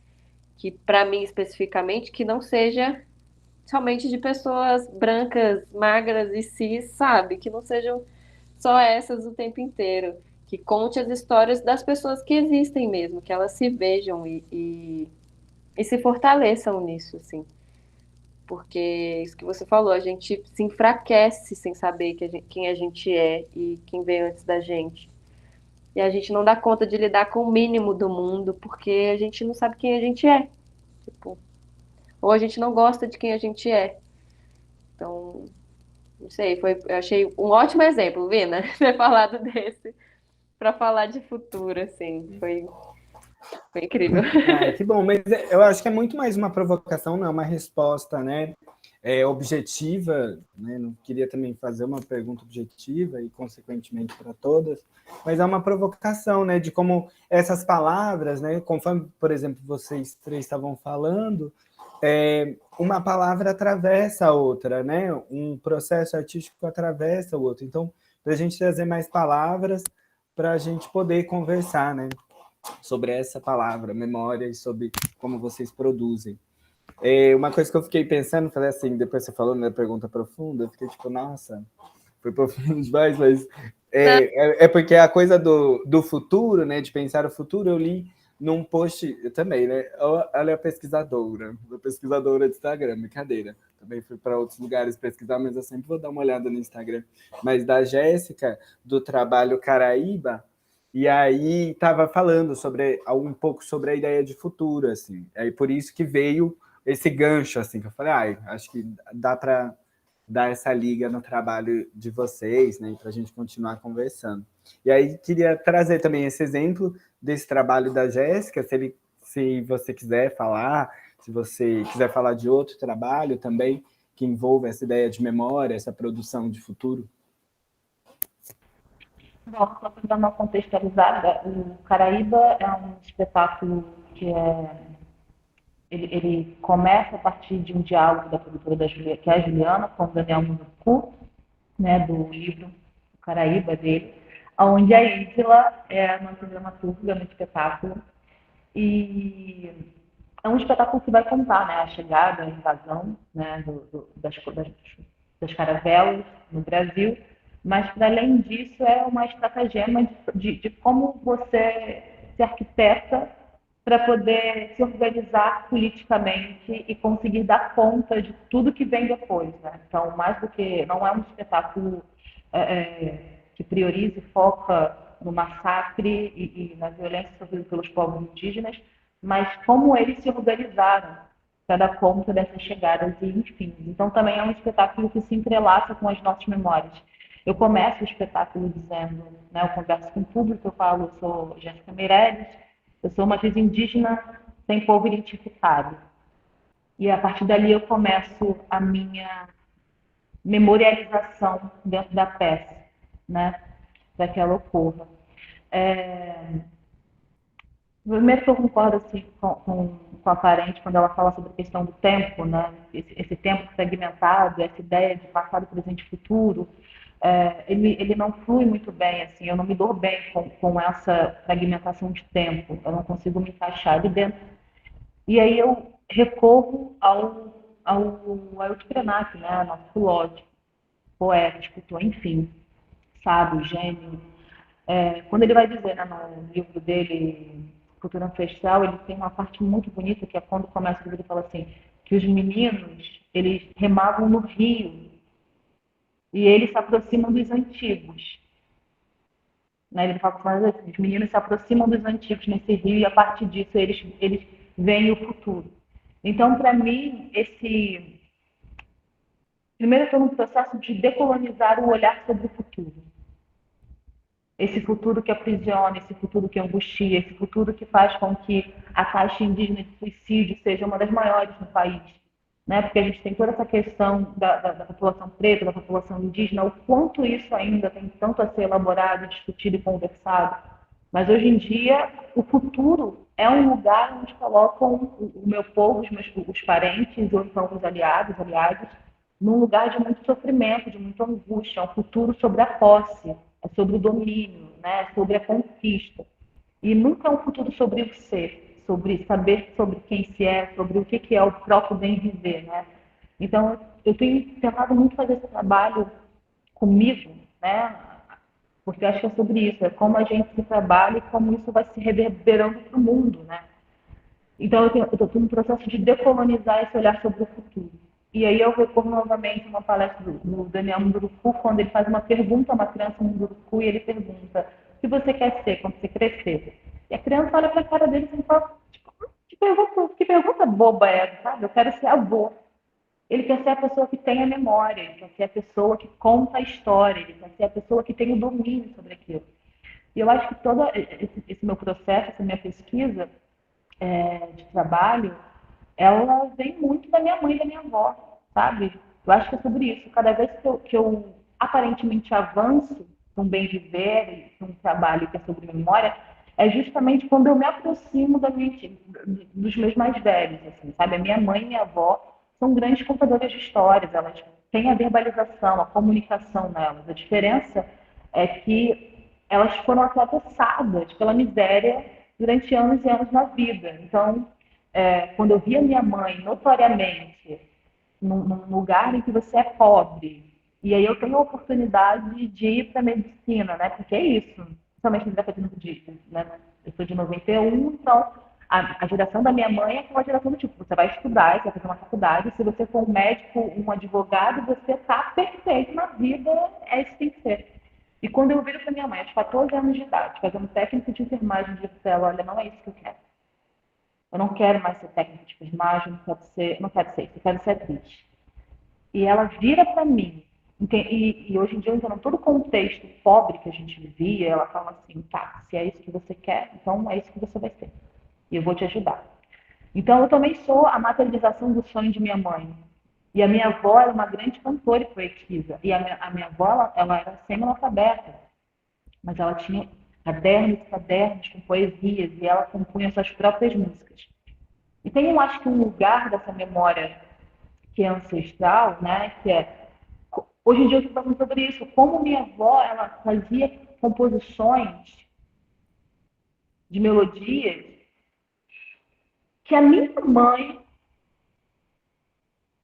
Speaker 4: que para mim especificamente que não seja somente de pessoas brancas, magras e cis, sabe? Que não sejam só essas o tempo inteiro. Que conte as histórias das pessoas que existem mesmo, que elas se vejam e se fortaleçam nisso, assim. Porque isso que você falou, a gente se enfraquece sem saber quem a gente é e quem veio antes da gente. E a gente não dá conta de lidar com o mínimo do mundo, porque a gente não sabe quem a gente é. Tipo, ou a gente não gosta de quem a gente é. Então, não sei, eu achei um ótimo exemplo, Vina, ter falado desse para falar de futuro, assim, foi incrível.
Speaker 1: Ai, que bom, mas eu acho que é muito mais uma provocação, não é uma resposta, né? Objetiva, né? Não queria também fazer uma pergunta objetiva e, consequentemente, para todas, mas é uma provocação, né? De como essas palavras, né? Conforme, por exemplo, vocês três estavam falando, uma palavra atravessa a outra, né? Um processo artístico atravessa o outro. Então, para a gente trazer mais palavras, para a gente poder conversar, né? Sobre essa palavra, memória, e sobre como vocês produzem. Uma coisa que eu fiquei pensando, falei assim, depois você falou na pergunta profunda, eu fiquei tipo, nossa, foi profundo demais, mas porque a coisa do futuro, né, de pensar o futuro, eu li num post também, né? Ela é pesquisadora de Instagram, brincadeira. Também fui para outros lugares pesquisar, mas eu sempre vou dar uma olhada no Instagram. Mas da Jéssica, do trabalho Caraíba, e aí estava falando sobre um pouco sobre a ideia de futuro, assim. Aí por isso que veio esse gancho, assim, que eu falei, acho que dá para dar essa liga no trabalho de vocês, né, para a gente continuar conversando. E aí queria trazer também esse exemplo desse trabalho da Jéssica, se você quiser falar, se você quiser falar de outro trabalho também que envolva essa ideia de memória, essa produção de futuro.
Speaker 3: Bom, só para dar uma contextualizada, o Caraíba é um espetáculo que ele começa a partir de um diálogo da produtora que é a Juliana, com o Daniel Munduruku, né, do livro O Caraíba dele, onde a Isla é a nossa dramaturga no espetáculo. E é um espetáculo que vai contar, né, a chegada, a invasão, né, das caravelas no Brasil, mas, para além disso, é uma estratagema de como você se arquiteta para poder se organizar politicamente e conseguir dar conta de tudo que vem depois, né? Então, mais do que não é um espetáculo que prioriza e foca no massacre e na violência sofrida pelos povos indígenas, mas como eles se organizaram para dar conta dessas chegadas e enfim. Então, também é um espetáculo que se entrelaça com as nossas memórias. Eu começo o espetáculo dizendo, né, eu converso com o público, eu falo, eu sou Jéssica Meirelles, eu sou uma atriz indígena sem povo identificado. E a partir dali eu começo a minha memorialização dentro da peça, né, para que ela ocorra. Primeiro que eu concordo assim, com a Parente quando ela fala sobre a questão do tempo, né? Esse tempo fragmentado, essa ideia de passado, presente e futuro, ele não flui muito bem, assim, eu não me dou bem com essa fragmentação de tempo, eu não consigo me encaixar ali dentro. E aí eu recorro ao Ailton Krenak, né? Nosso filósofo, poeta, escultor, enfim, sábio, gênio, Quando ele vai dizer, né, no livro dele, Cultura Ancestral, ele tem uma parte muito bonita, que é quando começa o livro, ele fala assim, que os meninos, eles remavam no rio, e eles se aproximam dos antigos. Né? Ele fala assim, os meninos se aproximam dos antigos nesse rio, e a partir disso eles veem o futuro. Então, para mim, esse... Primeiro, eu estou num processo de decolonizar o olhar sobre o futuro. Esse futuro que aprisiona, esse futuro que angustia, esse futuro que faz com que a taxa indígena de suicídio seja uma das maiores no país. Né? Porque a gente tem toda essa questão da população preta, da população indígena, o quanto isso ainda tem tanto a ser elaborado, discutido e conversado. Mas hoje em dia, o futuro é um lugar onde colocam o meu povo, os parentes, ou então os aliados, aliadas, num lugar de muito sofrimento, de muita angústia. É um futuro sobre a posse, é sobre o domínio, né? É sobre a conquista. E nunca é um futuro sobre o ser, sobre saber sobre quem se é, sobre o que é o próprio bem viver, né? Então, eu tenho tentado muito fazer esse trabalho comigo, né? Porque eu acho que é sobre isso, é como a gente se trabalha e como isso vai se reverberando para o mundo, né? Então, eu estou no processo de decolonizar esse olhar sobre o futuro. E aí eu recorro novamente a uma palestra do Daniel Munduruku, quando ele faz uma pergunta a uma criança Munduruku, e ele pergunta, o que você quer ser quando você crescer? E a criança olha para a cara dele e fala, tipo, que pergunta boba é essa, sabe? Eu quero ser avô. Ele quer ser a pessoa que tem a memória, ele quer ser a pessoa que conta a história, ele quer ser a pessoa que tem o domínio sobre aquilo. E eu acho que todo esse meu processo, essa minha pesquisa, de trabalho, ela vem muito da minha mãe e da minha avó, sabe? Eu acho que é sobre isso. Cada vez que eu aparentemente avanço para um bem viver, para um trabalho que é sobre memória, é justamente quando eu me aproximo dos meus mais velhos, assim, sabe? A minha mãe e minha avó são grandes contadoras de histórias, elas têm a verbalização, a comunicação nelas. A diferença é que elas foram atravessadas pela miséria durante anos e anos na vida. Então, quando eu via minha mãe notoriamente num lugar em que você é pobre, e aí eu tenho a oportunidade de ir para a medicina, né? Porque é isso, principalmente na década de, né? Eu sou de 91, então a geração da minha mãe é aquela geração do tipo, você vai estudar, você vai fazer uma faculdade, se você for um médico, um advogado, você está perfeito na vida, é isso que tem que ser. E quando eu viro para minha mãe, aos 14 anos de idade, fazendo técnico de enfermagem, eu disse para ela, olha, não é isso que eu quero. Eu não quero mais ser técnico de enfermagem, não quero ser isso, eu quero ser atriz. E ela vira para mim, e hoje em dia, entendendo todo o contexto pobre que a gente vivia, ela fala assim, tá, se é isso que você quer, então é isso que você vai ser. E eu vou te ajudar. Então, eu também sou a materialização do sonho de minha mãe. E a minha avó era uma grande cantora e poetisa. E a minha avó, ela era semi-analfabeta, mas ela tinha cadernos e cadernos com poesias, e ela compunha suas próprias músicas. E tem, eu acho que um lugar dessa memória que é ancestral, né, que é... Hoje em dia eu estou falando sobre isso, como minha avó, ela fazia composições de melodias que a minha mãe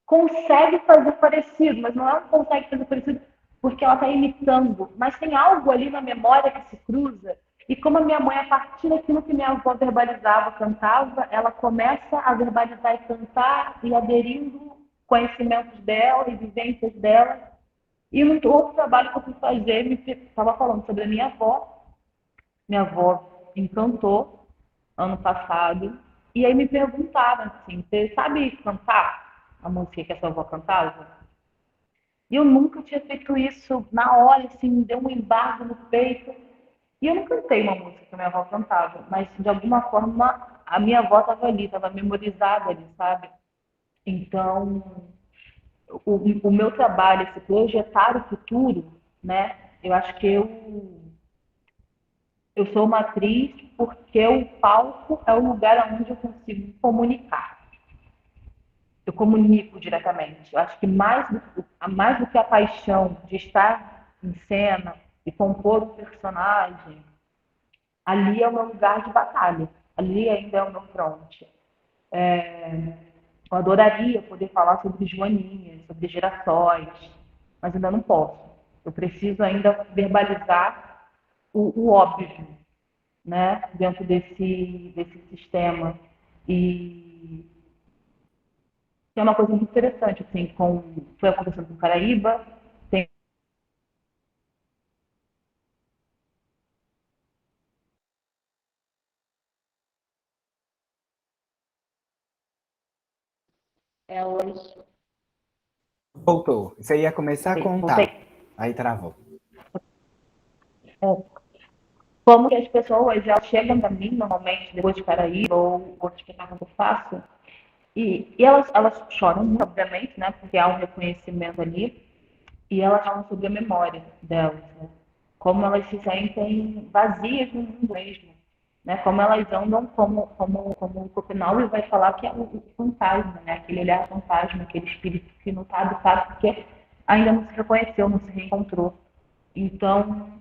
Speaker 3: consegue fazer parecido, mas não consegue fazer parecido porque ela está imitando, mas tem algo ali na memória que se cruza. E como a minha mãe, a partir daquilo que minha avó verbalizava, cantava, ela começa a verbalizar e cantar e aderindo conhecimentos dela e vivências dela. E no outro trabalho que eu fui fazer, estava falando sobre a minha avó. Minha avó encantou ano passado. E aí me perguntaram assim, você sabe cantar a música que a sua avó cantava? E eu nunca tinha feito isso na hora, assim, me deu um embargo no peito. E eu não cantei uma música que a minha avó cantava, mas de alguma forma a minha avó estava ali, estava memorizada ali, sabe? Então, o meu trabalho, esse projetar o futuro, né? Eu acho que eu sou uma atriz porque o palco é o lugar onde eu consigo me comunicar. Eu comunico diretamente. Eu acho que mais do que a paixão de estar em cena e compor o personagem, ali é o meu lugar de batalha. Ali ainda é o meu front. Eu adoraria poder falar sobre Joaninha, sobre gerações, mas ainda não posso. Eu preciso ainda verbalizar o óbvio, né, dentro desse sistema. E é uma coisa muito interessante, assim, foi acontecendo com Caraíba, tem elas.
Speaker 1: Voltou. Você ia começar a
Speaker 3: Voltei.
Speaker 1: contar. Aí travou.
Speaker 3: Como que as pessoas elas chegam para mim, normalmente, depois de Caraíba ou outro espetáculo que eu faço, e elas choram muito, obviamente, né, porque há um reconhecimento ali, e elas falam sobre a memória delas, né? Como elas se sentem vazias no mundo mesmo, né? Como elas andam como o Copenau vai falar que é o fantasma, né? Aquele olhar fantasma, aquele espírito que não está habitado porque ainda não se reconheceu, não se reencontrou. Então,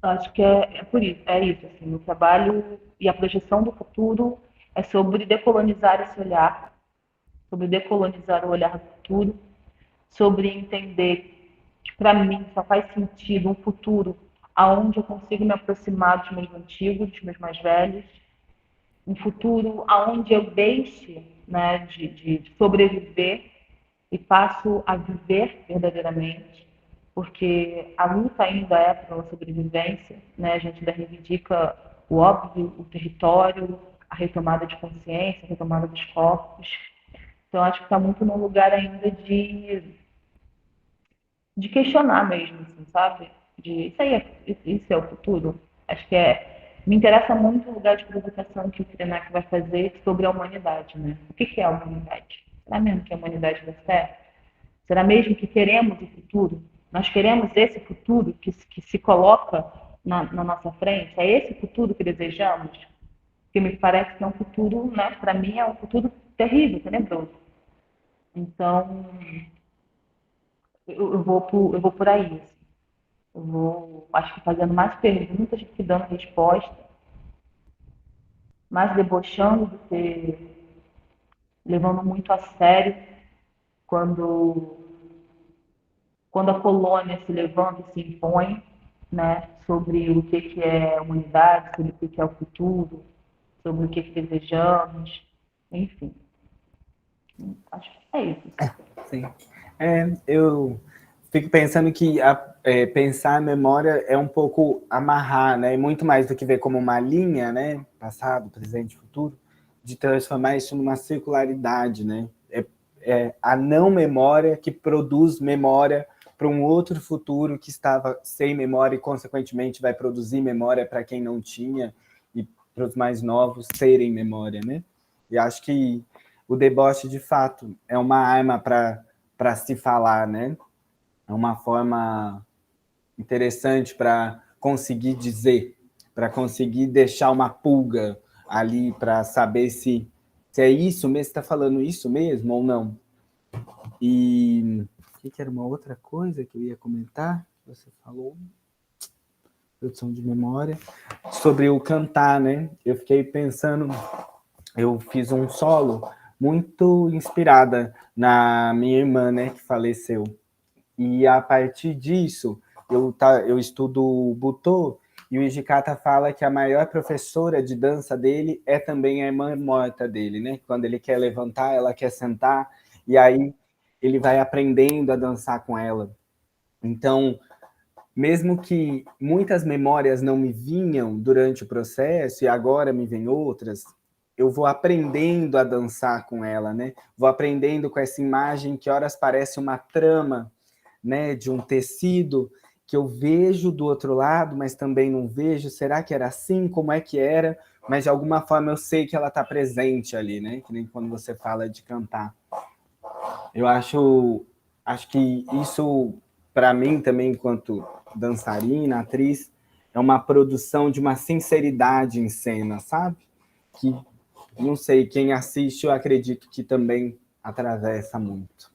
Speaker 3: acho que é por isso, é isso, assim, o trabalho e a projeção do futuro é sobre decolonizar esse olhar, sobre decolonizar o olhar do futuro, sobre entender que para mim só faz sentido um futuro aonde eu consigo me aproximar dos meus antigos, dos meus mais velhos, um futuro aonde eu deixe, né, de sobreviver e passo a viver verdadeiramente, porque a luta ainda é pela sobrevivência, né? A gente ainda reivindica o óbvio, o território, a retomada de consciência, a retomada dos corpos. Então, acho que está muito num lugar ainda de questionar mesmo, assim, sabe? De isso é o futuro. Acho que me interessa muito o lugar de provocação que o Krenak vai fazer sobre a humanidade, né? O que é a humanidade? Será mesmo que a humanidade dá certo? Será mesmo que queremos o futuro? Nós queremos esse futuro que se coloca na nossa frente? É esse futuro que desejamos? Que me parece que é um futuro, né? Para mim é um futuro terrível, tenebroso. Então, eu vou por aí. Assim. Eu vou, acho que fazendo mais perguntas do que dando resposta, mais debochando do que levando muito a sério quando, quando a colônia se levanta e se impõe, né, sobre o que é a humanidade, sobre o que é o futuro, sobre o que desejamos, enfim. Acho que é isso.
Speaker 1: Sim. Eu fico pensando que pensar a memória é um pouco amarrar, né? Muito mais do que ver como uma linha, né? Passado, presente, futuro, de transformar isso numa circularidade, né? É a não memória que produz memória para um outro futuro que estava sem memória e, consequentemente, vai produzir memória para quem não tinha e para os mais novos terem memória, né? E acho que o deboche, de fato, é uma arma para se falar, né? É uma forma interessante para conseguir dizer, para conseguir deixar uma pulga ali para saber se é isso mesmo, está falando isso mesmo ou não. E o que era uma outra coisa que eu ia comentar? Você falou, produção de memória, sobre o cantar, né? Eu fiquei pensando, eu fiz um solo muito inspirada na minha irmã, né, que faleceu. E a partir disso, eu estudo Butô, e o Ijikata fala que a maior professora de dança dele é também a irmã morta dele, né? Quando ele quer levantar, ela quer sentar, e aí ele vai aprendendo a dançar com ela. Então, mesmo que muitas memórias não me vinham durante o processo, e agora me vêm outras, eu vou aprendendo a dançar com ela, né? Vou aprendendo com essa imagem que horas parece uma trama, né, de um tecido que eu vejo do outro lado, mas também não vejo. Será que era assim? Como é que era? Mas de alguma forma eu sei que ela está presente ali, né? Que nem quando você fala de cantar. Eu acho que isso, para mim também, enquanto dançarina, atriz, é uma produção de uma sinceridade em cena, sabe? Que, não sei, quem assiste, eu acredito que também atravessa muito.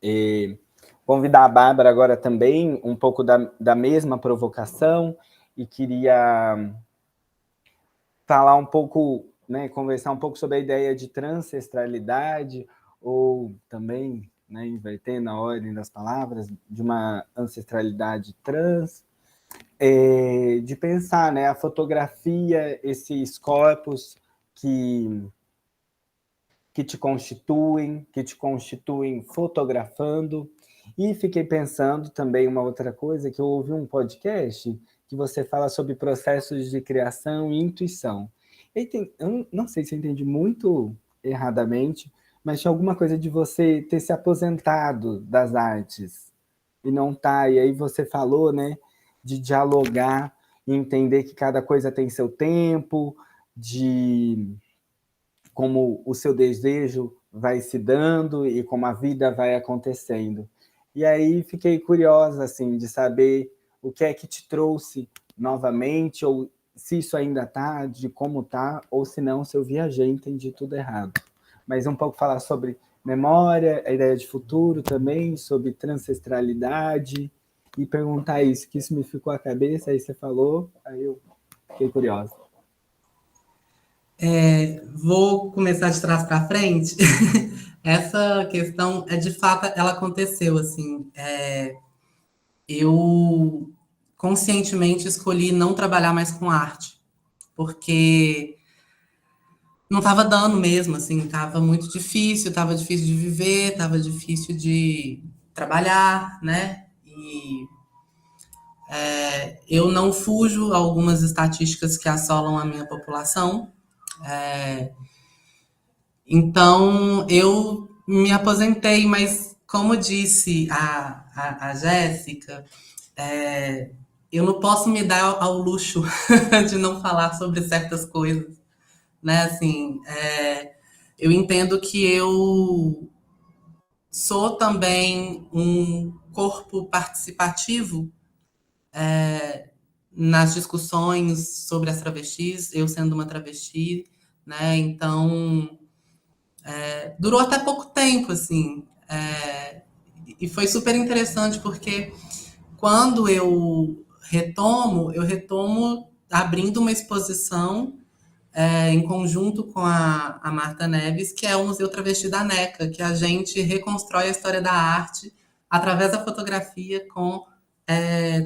Speaker 1: E convidar a Bárbara agora também, um pouco da mesma provocação, e queria falar um pouco, né, conversar um pouco sobre a ideia de transancestralidade, ou também, né, invertendo a ordem das palavras, de uma ancestralidade trans. de pensar, né, a fotografia, esses corpos que te constituem fotografando. E fiquei pensando também uma outra coisa, que eu ouvi um podcast que você fala sobre processos de criação e intuição. Eu não sei se eu entendi muito erradamente, mas tinha alguma coisa de você ter se aposentado das artes e não tá. E aí você falou, né, de dialogar e entender que cada coisa tem seu tempo, de como o seu desejo vai se dando e como a vida vai acontecendo. E aí fiquei curiosa, assim, de saber o que é que te trouxe novamente, ou se isso ainda tá, de como tá, ou se não, se eu viajei e entendi tudo errado. Mas um pouco falar sobre memória, a ideia de futuro também, sobre transestralidade, e perguntar isso, que isso me ficou à cabeça, aí você falou, aí eu fiquei curiosa.
Speaker 2: Vou começar de trás para frente. Essa questão, de fato, ela aconteceu, assim. Eu conscientemente escolhi não trabalhar mais com arte, porque não estava dando mesmo, assim, estava muito difícil, estava difícil de viver, estava difícil de trabalhar, né? E eu não fujo a algumas estatísticas que assolam a minha população. Então, eu me aposentei, mas como disse a Jéssica, eu não posso me dar ao luxo de não falar sobre certas coisas, né? Assim, eu entendo que eu sou também um corpo participativo nas discussões sobre as travestis, eu sendo uma travesti, né? Então, durou até pouco tempo, assim, e foi super interessante porque quando eu retomo abrindo uma exposição em conjunto com a Marta Neves, que é o Museu Travesti da NECA, que a gente reconstrói a história da arte através da fotografia com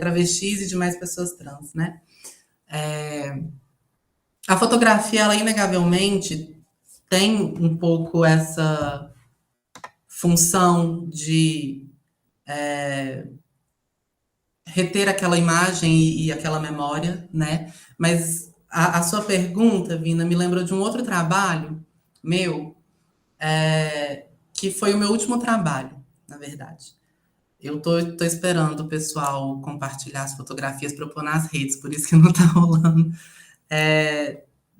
Speaker 2: travestis e demais pessoas trans, né? A fotografia, ela inegavelmente tem um pouco essa função de reter aquela imagem e aquela memória, né? Mas a sua pergunta, Vina, me lembrou de um outro trabalho meu, que foi o meu último trabalho, na verdade. Eu tô esperando o pessoal compartilhar as fotografias para eu pôr nas redes, por isso que não tá rolando.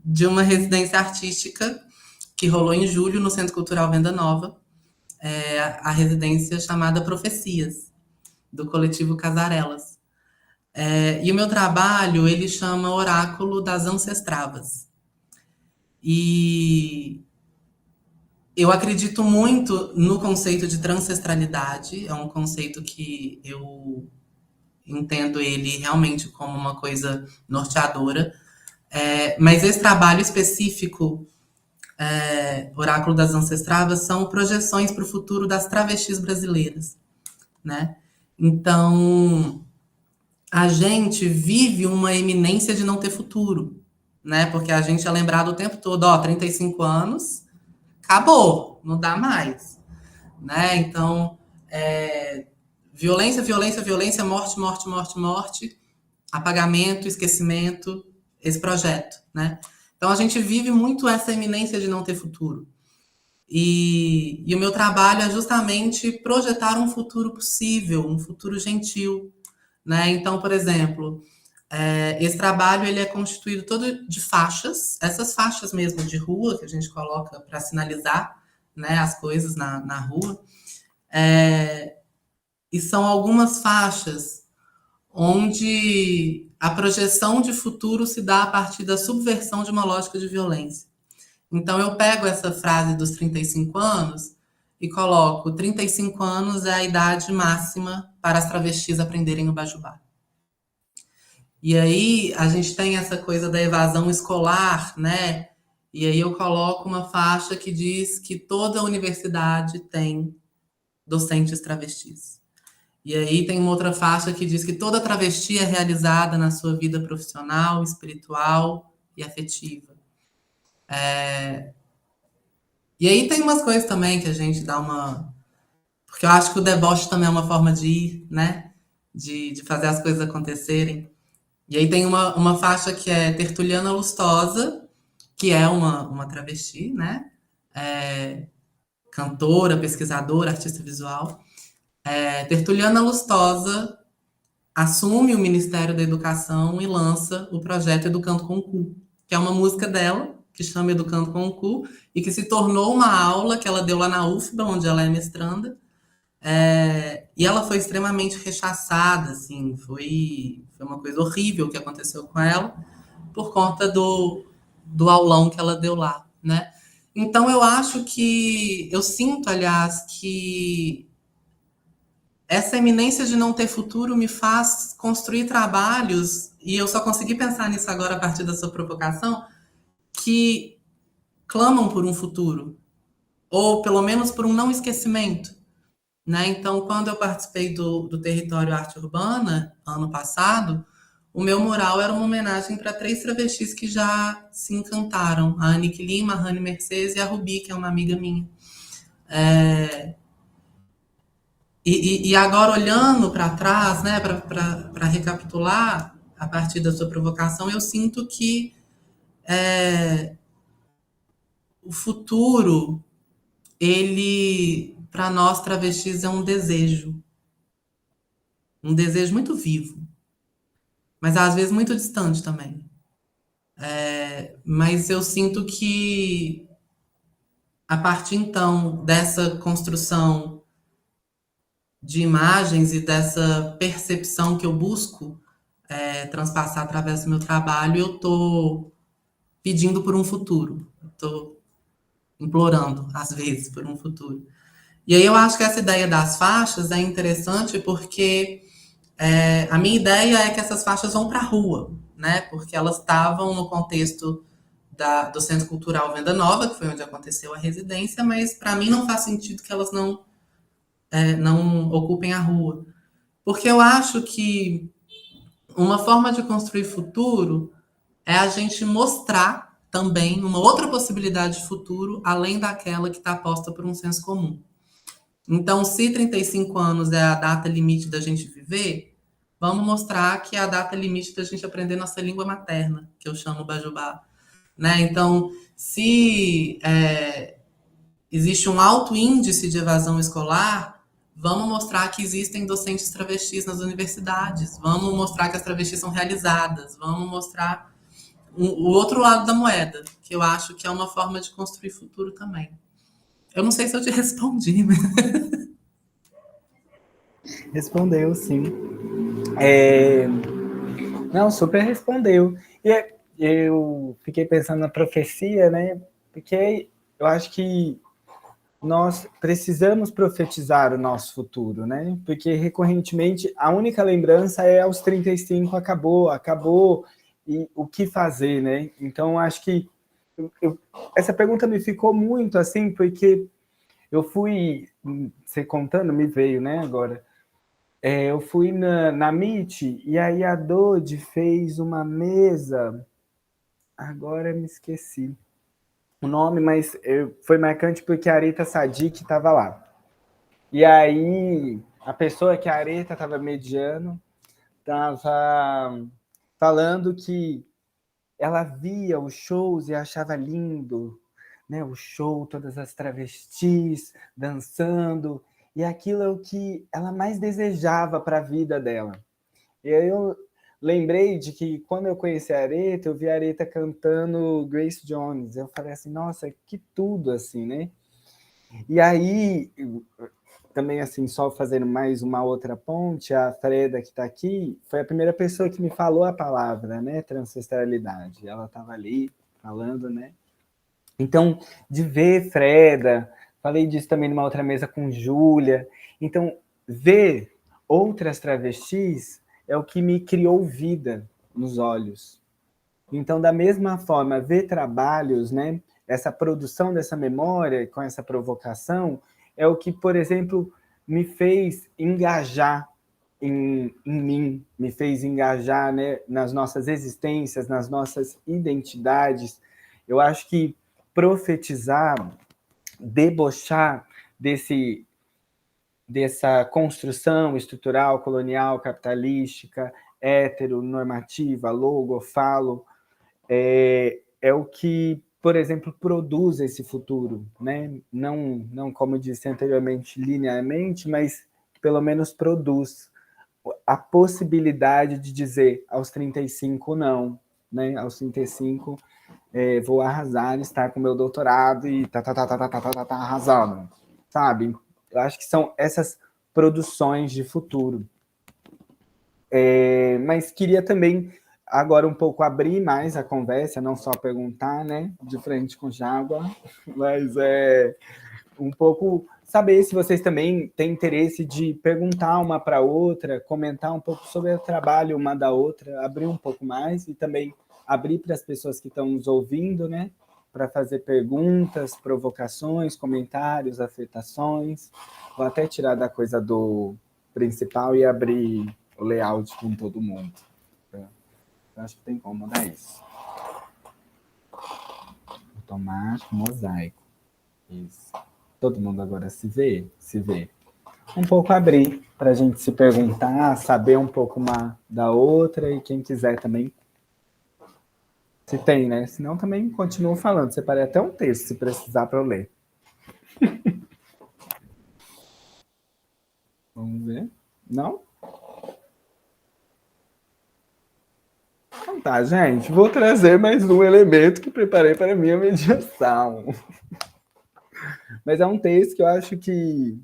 Speaker 2: De uma residência artística que rolou em julho no Centro Cultural Venda Nova, a residência chamada Profecias, do coletivo Casarelas. E o meu trabalho, ele chama Oráculo das Ancestravas. E eu acredito muito no conceito de transestralidade, é um conceito que eu entendo ele realmente como uma coisa norteadora, mas esse trabalho específico, Oráculo das Ancestravas, são projeções para o futuro das travestis brasileiras, né? Então, a gente vive uma eminência de não ter futuro, né? Porque a gente é lembrado o tempo todo, 35 anos, acabou, não dá mais, né? Então, violência, violência, violência, morte, morte, morte, morte, apagamento, esquecimento, esse projeto, né? Então, a gente vive muito essa eminência de não ter futuro. E o meu trabalho é justamente projetar um futuro possível, um futuro gentil, né? Então, por exemplo, esse trabalho ele é constituído todo de faixas, essas faixas mesmo de rua que a gente coloca para sinalizar, né, as coisas na rua. E são algumas faixas onde a projeção de futuro se dá a partir da subversão de uma lógica de violência. Então, eu pego essa frase dos 35 anos e coloco: 35 anos é a idade máxima para as travestis aprenderem o bajubá. E aí, a gente tem essa coisa da evasão escolar, né? E aí eu coloco uma faixa que diz que toda universidade tem docentes travestis. E aí tem uma outra faixa que diz que toda travesti é realizada na sua vida profissional, espiritual e afetiva. E aí tem umas coisas também que a gente dá uma... Porque eu acho que o deboche também é uma forma de ir, né? De fazer as coisas acontecerem. E aí tem uma faixa que é Tertuliana Lustosa, que é uma travesti, né? Cantora, pesquisadora, artista visual. Tertuliana Lustosa assume o Ministério da Educação e lança o projeto Educando com o Cu, que é uma música dela, que chama Educando com o Cu, e que se tornou uma aula que ela deu lá na UFBA, onde ela é mestranda. E ela foi extremamente rechaçada, assim, foi uma coisa horrível que aconteceu com ela, por conta do aulão que ela deu lá, né? Então eu sinto, aliás, que essa eminência de não ter futuro me faz construir trabalhos, e eu só consegui pensar nisso agora a partir da sua provocação, que clamam por um futuro, ou pelo menos por um não esquecimento, né? Então, quando eu participei do Território Arte Urbana, ano passado, o meu mural era uma homenagem para 3 travestis que já se encantaram, a Anique Lima, a Rani Mercedes e a Rubi, que é uma amiga minha. E agora, olhando para trás, né, para recapitular, a partir da sua provocação, eu sinto que o futuro, ele, para nós travestis, é um desejo muito vivo, mas às vezes muito distante também. Mas eu sinto que, a partir então dessa construção de imagens e dessa percepção que eu busco transpassar através do meu trabalho, eu estou pedindo por um futuro, estou implorando, às vezes, por um futuro. E aí eu acho que essa ideia das faixas é interessante porque a minha ideia é que essas faixas vão para a rua, né? Porque elas estavam no contexto do Centro Cultural Venda Nova, que foi onde aconteceu a residência, mas para mim não faz sentido que elas não ocupem a rua. Porque eu acho que uma forma de construir futuro é a gente mostrar também uma outra possibilidade de futuro, além daquela que está posta por um senso comum. Então, se 35 anos é a data limite da gente viver, vamos mostrar que é a data limite da gente aprender nossa língua materna, que eu chamo Bajubá. Né? Então, se existe um alto índice de evasão escolar, vamos mostrar que existem docentes travestis nas universidades, vamos mostrar que as travestis são realizadas, vamos mostrar o outro lado da moeda, que eu acho que é uma forma de construir futuro também. Eu não sei se eu te respondi, mas...
Speaker 1: Respondeu, sim. Não, super respondeu. E eu fiquei pensando na profecia, né? Porque eu acho que nós precisamos profetizar o nosso futuro, né? Porque recorrentemente a única lembrança é aos 35 acabou, e o que fazer, né? Então acho que essa pergunta me ficou muito assim, porque eu fui, você contando, me veio, né, agora. Eu fui na Meet, e aí a Dodi fez uma mesa, agora me esqueci o nome, mas foi marcante porque a Areta Sadik estava lá. E aí a pessoa que a Areta estava mediando estava falando que ela via os shows e achava lindo, né? O show, todas as travestis dançando, e aquilo é o que ela mais desejava para a vida dela. E aí eu lembrei de que quando eu conheci a Areta, eu vi a Areta cantando Grace Jones. Eu falei assim, nossa, que tudo, assim, né? E aí, também assim, só fazendo mais uma outra ponte, a Freda, que está aqui, foi a primeira pessoa que me falou a palavra, né? Transancestralidade. Ela estava ali falando, né? Então, de ver Freda, falei disso também numa outra mesa com Júlia. Então, ver outras travestis é o que me criou vida nos olhos. Então, da mesma forma, ver trabalhos, né, essa produção dessa memória, com essa provocação, é o que, por exemplo, me fez engajar em mim, me fez engajar, né, nas nossas existências, nas nossas identidades. Eu acho que profetizar, debochar dessa construção estrutural, colonial, capitalística, heteronormativa, logo, falo, é o que, por exemplo, produz esse futuro, né? Não, como eu disse anteriormente, linearmente, mas pelo menos produz a possibilidade de dizer aos 35 não, né? Aos 35 vou arrasar, estar com meu doutorado e tá arrasando, sabe? Eu acho que são essas produções de futuro. Mas queria também agora um pouco abrir mais a conversa, não só perguntar, né, de frente com Jágua, mas um pouco saber se vocês também têm interesse de perguntar uma para outra, comentar um pouco sobre o trabalho uma da outra, abrir um pouco mais e também abrir para as pessoas que estão nos ouvindo, né, para fazer perguntas, provocações, comentários, afetações. Vou até tirar da coisa do principal e abrir o layout com todo mundo. Eu acho que tem como mudar isso. Vou tomar mosaico. Isso. Todo mundo agora se vê? Se vê. Um pouco abrir para a gente se perguntar, saber um pouco uma da outra e quem quiser também. Se tem, né? Senão também continuo falando. Separei até um texto se precisar para eu ler. Vamos ver. Não? Então tá, gente. Vou trazer mais um elemento que preparei para a minha mediação. Mas é um texto que eu acho que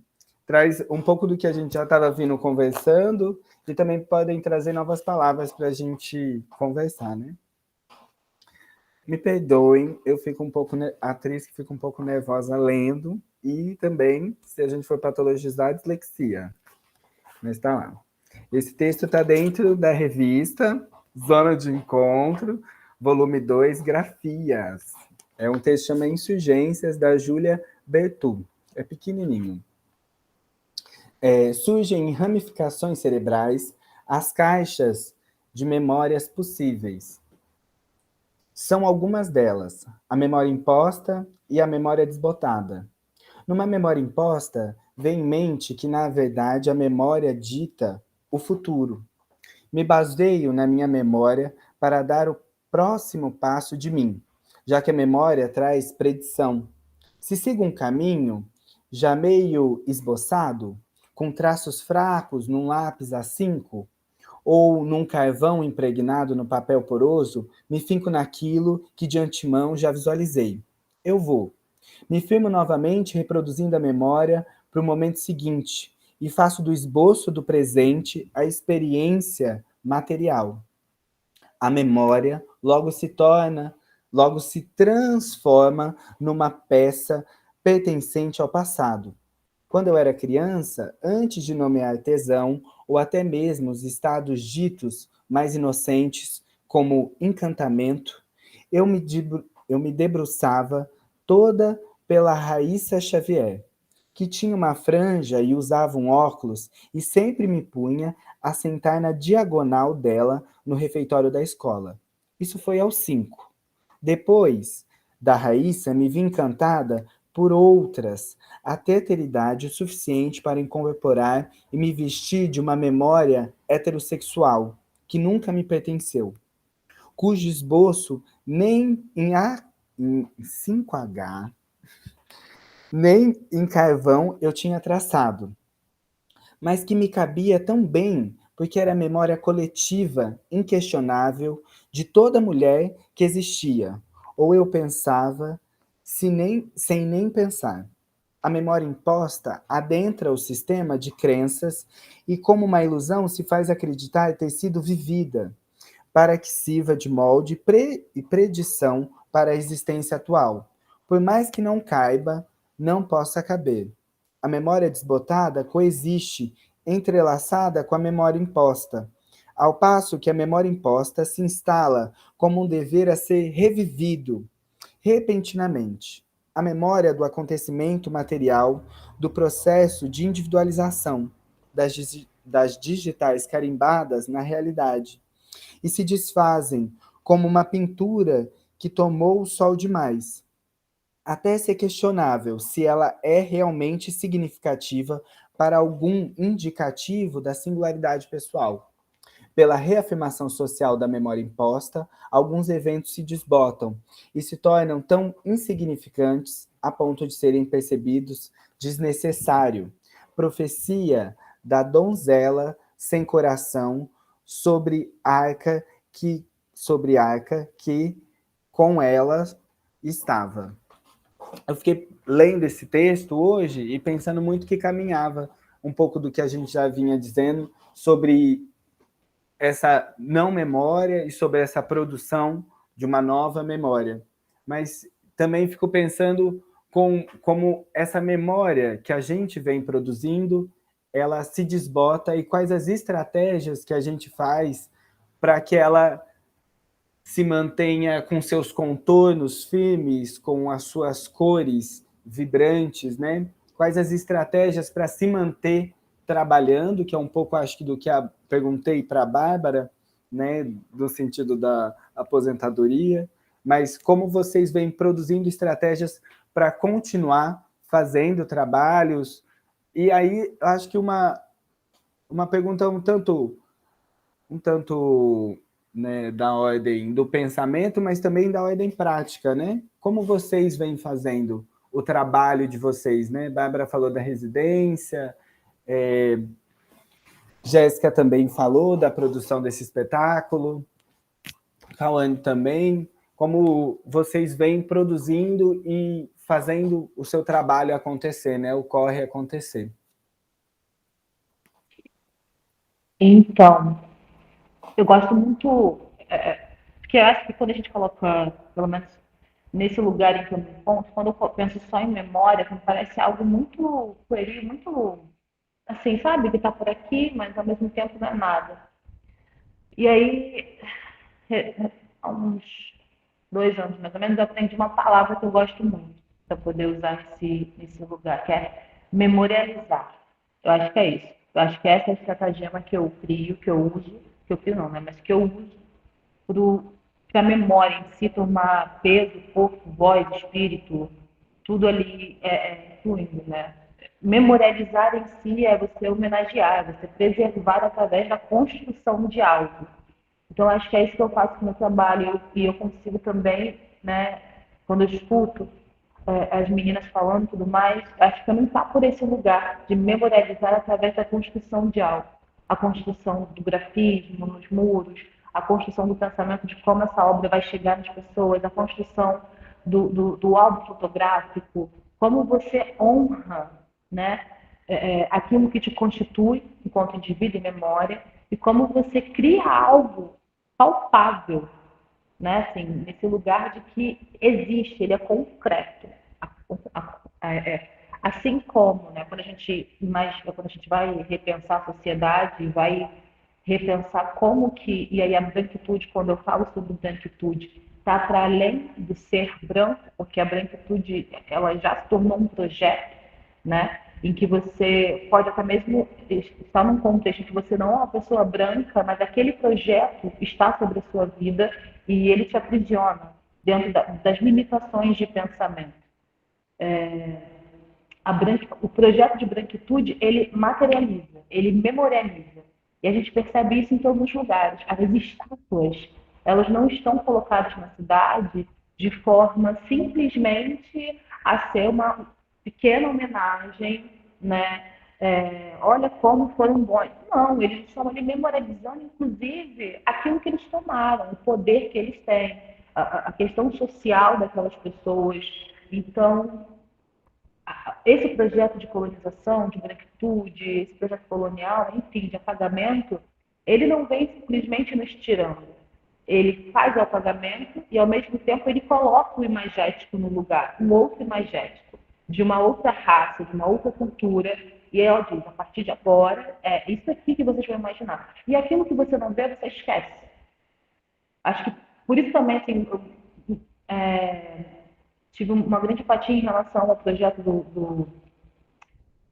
Speaker 1: traz um pouco do que a gente já estava vindo conversando e também podem trazer novas palavras para a gente conversar, né? Me perdoem, eu fico um pouco, a atriz que fica um pouco nervosa lendo e também, se a gente for patologizar, dislexia. Mas tá lá. Esse texto está dentro da revista Zona de Encontro, volume 2, Grafias. É um texto que chama Insurgências, da Júlia Bertu. É pequenininho. Surgem em ramificações cerebrais as caixas de memórias possíveis. São algumas delas, a memória imposta e a memória desbotada. Numa memória imposta, vem em mente que, na verdade, a memória dita o futuro. Me baseio na minha memória para dar o próximo passo de mim, já que a memória traz predição. Se sigo um caminho já meio esboçado, com traços fracos num lápis A5, ou num carvão impregnado no papel poroso, me finco naquilo que de antemão já visualizei. Eu vou. Me firmo novamente reproduzindo a memória para o momento seguinte e faço do esboço do presente a experiência material. A memória logo se transforma numa peça pertencente ao passado. Quando eu era criança, antes de nomear tesão, ou até mesmo os estados ditos mais inocentes, como encantamento, eu me debruçava toda pela Raíssa Xavier, que tinha uma franja e usava um óculos e sempre me punha a sentar na diagonal dela no refeitório da escola. Isso foi aos 5. Depois da Raíssa, me vi encantada por outras, até ter idade o suficiente para incorporar e me vestir de uma memória heterossexual, que nunca me pertenceu, cujo esboço nem em 5H, nem em carvão eu tinha traçado, mas que me cabia tão bem, porque era a memória coletiva, inquestionável, de toda mulher que existia, ou eu pensava sem nem pensar. A memória imposta adentra o sistema de crenças e, como uma ilusão, se faz acreditar ter sido vivida, para que sirva de molde e predição para a existência atual. Por mais que não caiba, não possa caber. A memória desbotada coexiste, entrelaçada com a memória imposta, ao passo que a memória imposta se instala como um dever a ser revivido repentinamente. A memória do acontecimento material, do processo de individualização, das digitais carimbadas na realidade e se desfazem como uma pintura que tomou o sol demais, até ser questionável se ela é realmente significativa para algum indicativo da singularidade pessoal. Pela reafirmação social da memória imposta, alguns eventos se desbotam e se tornam tão insignificantes a ponto de serem percebidos desnecessário. Profecia da donzela sem coração sobre arca que com ela estava. Eu fiquei lendo esse texto hoje e pensando muito que caminhava um pouco do que a gente já vinha dizendo sobre essa não memória e sobre essa produção de uma nova memória. Mas também fico pensando como essa memória que a gente vem produzindo, ela se desbota e quais as estratégias que a gente faz para que ela se mantenha com seus contornos firmes, com as suas cores vibrantes, né? Quais as estratégias para se manter trabalhando, que é um pouco, acho que, do que perguntei para a Bárbara, né, no sentido da aposentadoria, mas como vocês vêm produzindo estratégias para continuar fazendo trabalhos. E aí, acho que uma pergunta um tanto né, da ordem do pensamento, mas também da ordem prática, né? Como vocês vêm fazendo o trabalho de vocês, né? Bárbara falou da residência, Jéssica também falou da produção desse espetáculo, Cauane também. Como vocês vêm produzindo e fazendo o seu trabalho acontecer, né? O corre acontecer.
Speaker 3: Então, eu gosto muito, porque eu acho que quando a gente coloca, pelo menos nesse lugar em que eu me encontro, quando eu penso só em memória, me parece algo muito pueril, muito assim, sabe, que está por aqui, mas ao mesmo tempo não é nada. E aí, há uns 2 anos mais ou menos, eu aprendi uma palavra que eu gosto muito para poder usar nesse lugar, que é memorializar. Eu acho que é isso. Eu acho que essa é a estratagema que eu crio, que eu uso, que eu crio não, né? Mas que eu uso para a memória em si tomar peso, corpo, voz, espírito, tudo ali fluindo, né? Memorializar em si é você homenagear, você preservar através da construção de algo. Então, acho que é isso que eu faço com o meu trabalho e eu consigo também, né, quando eu escuto as meninas falando e tudo mais, acho que também está por esse lugar de memorializar através da construção de algo. A construção do grafismo nos muros, a construção do pensamento de como essa obra vai chegar nas pessoas, a construção do álbum fotográfico, como você honra, né, aquilo que te constitui enquanto indivíduo e memória, e como você cria algo palpável, né, assim, nesse lugar de que existe, ele é concreto. Assim como, né, quando a gente vai repensar a sociedade, vai repensar como que, e aí a branquitude, quando eu falo sobre branquitude, está para além do ser branco, porque a branquitude ela já se tornou um projeto, né, em que você pode até mesmo estar num contexto em que você não é uma pessoa branca, mas aquele projeto está sobre a sua vida e ele te aprisiona dentro das limitações de pensamento. O projeto de branquitude, ele materializa, ele memorializa. E a gente percebe isso em todos os lugares. As estátuas, elas não estão colocadas na cidade de forma simplesmente a ser uma pequena homenagem, né? Olha como foram bons. Não, eles estão ali memorializando, inclusive, aquilo que eles tomaram, o poder que eles têm, a questão social daquelas pessoas. Então, esse projeto de colonização, de branquitude, esse projeto colonial, enfim, de apagamento, ele não vem simplesmente nos tirando. Ele faz o apagamento e, ao mesmo tempo, ele coloca o imagético no lugar, um outro imagético, de uma outra raça, de uma outra cultura. E ela diz, a partir de agora, é isso aqui que vocês vão imaginar. E aquilo que você não vê, você esquece. Acho que, por isso também, assim, tive uma grande empatia em relação ao projeto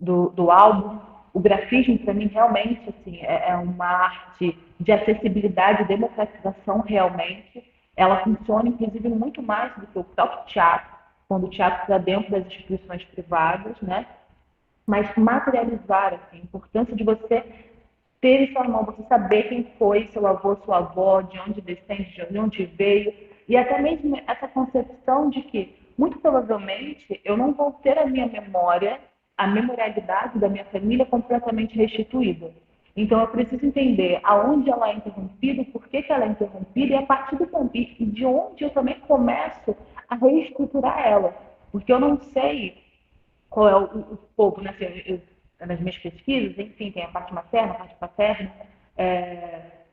Speaker 3: do álbum, O grafismo, para mim, realmente assim, é uma arte de acessibilidade e democratização realmente. Ela funciona, inclusive, muito mais do que o próprio teatro, quando o teatro está dentro das instituições privadas, né? Mas materializar assim, a importância de você ter isso à mão, você saber quem foi seu avô, sua avó, de onde descende, de onde veio, e até mesmo essa concepção de que, muito provavelmente, eu não vou ter a minha memória, a memorialidade da minha família completamente restituída. Então, eu preciso entender aonde ela é interrompida, por que, que ela é interrompida, e a partir do e de onde eu também começo a reestruturar ela. Porque eu não sei qual é o povo, né? Assim, nas minhas pesquisas, enfim, tem a parte materna, a parte paterna,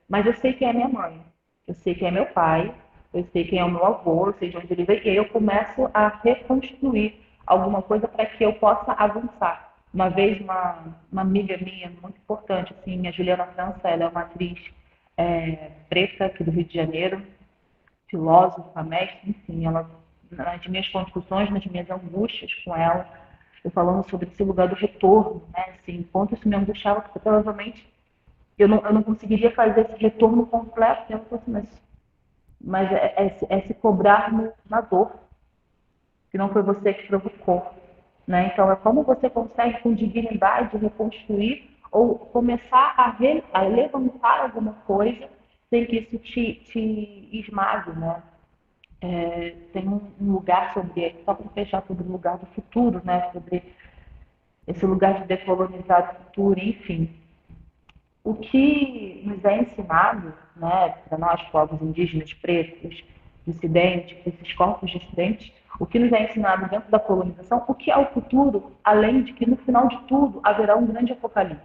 Speaker 3: mas eu sei quem é minha mãe, eu sei quem é meu pai, eu sei quem é o meu avô, eu sei de onde ele veio, e aí eu começo a reconstruir alguma coisa para que eu possa avançar. Uma vez, uma amiga minha, muito importante, assim, a Juliana França, ela é uma atriz preta aqui do Rio de Janeiro, filósofa, mestre, enfim, ela, nas minhas construções, nas minhas angústias com ela, eu falando sobre esse lugar do retorno, né? Assim, enquanto isso me angustiava, porque provavelmente eu não conseguiria fazer esse retorno completo. Eu falei assim, mas é se cobrar na dor, que não foi você que provocou. Né? Então, é como você consegue, com dignidade, reconstruir ou começar a levantar alguma coisa sem que isso te esmague. Né? Tem um lugar sobre, só para fechar, sobre o lugar do futuro, né? Sobre esse lugar de decolonizar o futuro, enfim. O que nos é ensinado, né, para nós, povos indígenas, pretos, dissidentes, esses corpos dissidentes, o que nos é ensinado dentro da colonização, o que é o futuro, além de que, no final de tudo, haverá um grande apocalipse.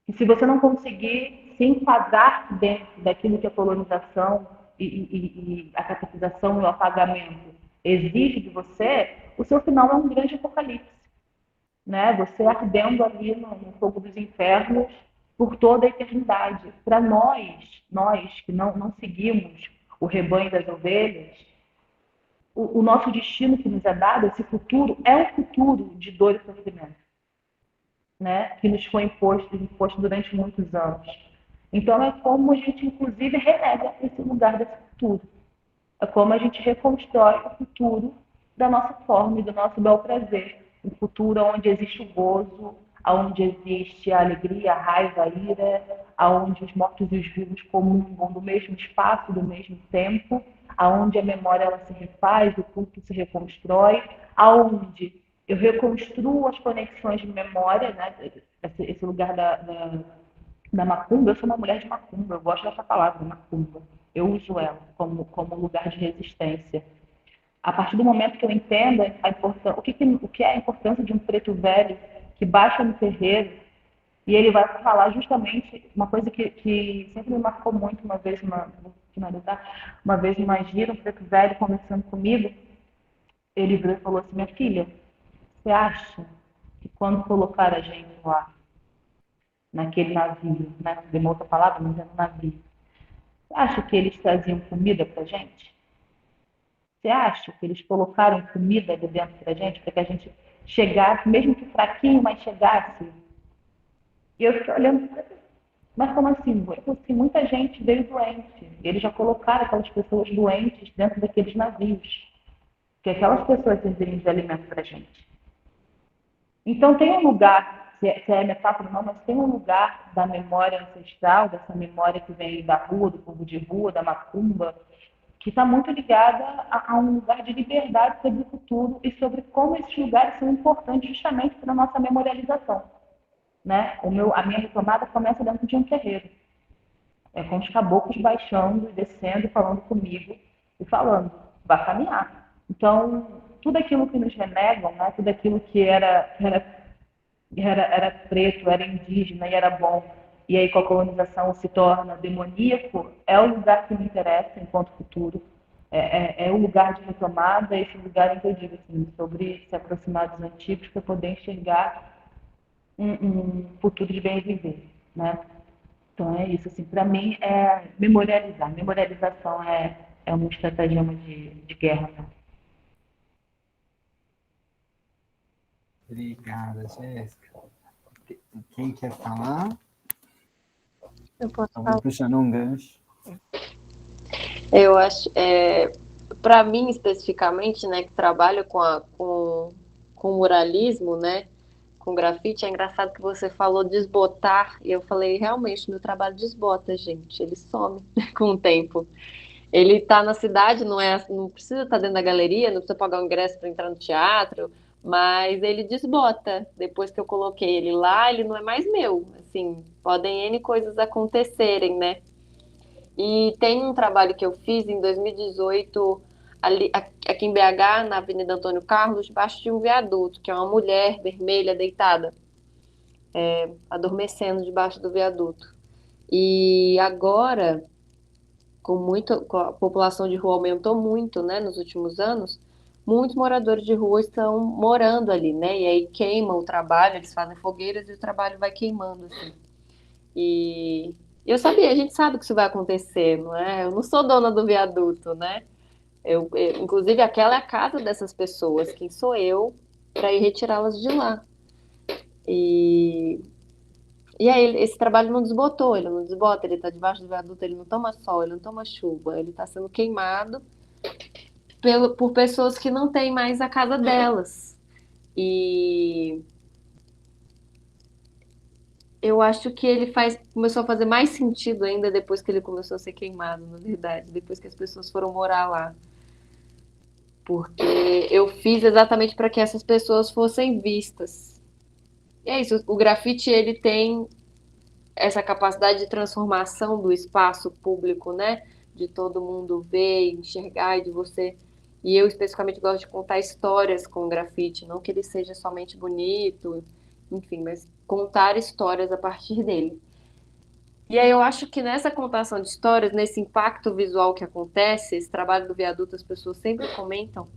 Speaker 3: E se você não conseguir se enquadrar dentro daquilo que a colonização e a capitalização e o apagamento exige de você, o seu final é um grande apocalipse. Né? Você ardendo ali no fogo dos infernos por toda a eternidade. Para nós que não seguimos o rebanho das ovelhas, o nosso destino que nos é dado, esse futuro, é um futuro de dor e sofrimento, né? Que nos foi imposto durante muitos anos. Então, é como a gente, inclusive, renega esse lugar desse futuro. É como a gente reconstrói o futuro da nossa forma e do nosso bel prazer. Um futuro onde existe o gozo, onde existe a alegria, a raiva, a ira, onde os mortos e os vivos comungam do mesmo espaço, do mesmo tempo, aonde a memória ela se refaz, o culto se reconstrói, aonde eu reconstruo as conexões de memória, né? Esse lugar da macumba. Eu sou uma mulher de macumba, eu gosto dessa palavra, macumba. Eu uso ela como lugar de resistência. A partir do momento que eu entendo o que é a importância de um preto velho que baixa no terreiro e ele vai falar justamente uma coisa que sempre me marcou muito, vou finalizar, uma vez numa gira, um preto velho conversando comigo, ele virou e falou assim, minha filha, você acha que quando colocar a gente lá, naquele navio, né? Deu outra palavra, mas é no navio, você acha que eles traziam comida pra gente? Você acha que eles colocaram comida ali dentro pra gente, para que a gente chegasse, mesmo que fraquinho, mas chegasse? E eu fiquei olhando, mas como assim? Eu falei assim, muita gente veio doente. Eles já colocaram aquelas pessoas doentes dentro daqueles navios, que aquelas pessoas serviram de alimento pra gente. Então tem um lugar, se é metáfora não, mas tem um lugar da memória ancestral, dessa memória que vem da rua, do povo de rua, da macumba, que está muito ligada a um lugar de liberdade sobre o futuro e sobre como esses lugares são importantes justamente para a nossa memorialização. Né? A minha retomada começa dentro de um terreiro, com os caboclos baixando e descendo, falando comigo e falando, vai caminhar. Então, tudo aquilo que nos renegam, né? Tudo aquilo que era preto, era indígena e era bom, e aí com a colonização se torna demoníaco, é o lugar que me interessa enquanto futuro. É o lugar de retomada, esse lugar em que eu digo assim, sobre se aproximar dos antigos para poder enxergar um futuro de bem viver, né? Então é isso, assim, para mim é memorializar. Memorialização é uma estratégia de guerra, né?
Speaker 1: Obrigada, Jéssica. Quem quer falar?
Speaker 4: Eu posso
Speaker 1: Eu
Speaker 4: falar.
Speaker 1: vou puxando um gancho.
Speaker 4: Eu acho, para mim especificamente, né, que trabalho com muralismo, né, com grafite, é engraçado que você falou desbotar, e eu falei, realmente, meu trabalho desbota, gente, ele some com o tempo. Ele tá na cidade, não precisa estar dentro da galeria, não precisa pagar o ingresso para entrar no teatro, mas ele desbota. Depois que eu coloquei ele lá, ele não é mais meu. Assim, podem N coisas acontecerem, né? E tem um trabalho que eu fiz em 2018, aqui em BH, na Avenida Antônio Carlos, debaixo de um viaduto, que é uma mulher vermelha deitada, adormecendo debaixo do viaduto. E agora, com a população de rua aumentou muito, né, nos últimos anos, muitos moradores de rua estão morando ali, né? E aí queimam o trabalho, eles fazem fogueiras e o trabalho vai queimando, assim. E eu sabia, a gente sabe que isso vai acontecer, não é? Eu não sou dona do viaduto, né? Inclusive, aquela é a casa dessas pessoas. Quem sou eu para ir retirá-las de lá? E, e aí, esse trabalho não desbotou, ele não desbota, ele está debaixo do viaduto, ele não toma sol, ele não toma chuva, ele está sendo queimado por pessoas que não têm mais a casa delas. E eu acho que começou a fazer mais sentido ainda depois que ele começou a ser queimado, na verdade, depois que as pessoas foram morar lá. Porque eu fiz exatamente para que essas pessoas fossem vistas. E é isso, o grafite ele tem essa capacidade de transformação do espaço público, né? De todo mundo ver, enxergar e de você. E eu especificamente gosto de contar histórias com o grafite, não que ele seja somente bonito, enfim, mas contar histórias a partir dele. E aí eu acho que nessa contação de histórias, nesse impacto visual que acontece, esse trabalho do viaduto, as pessoas sempre comentam,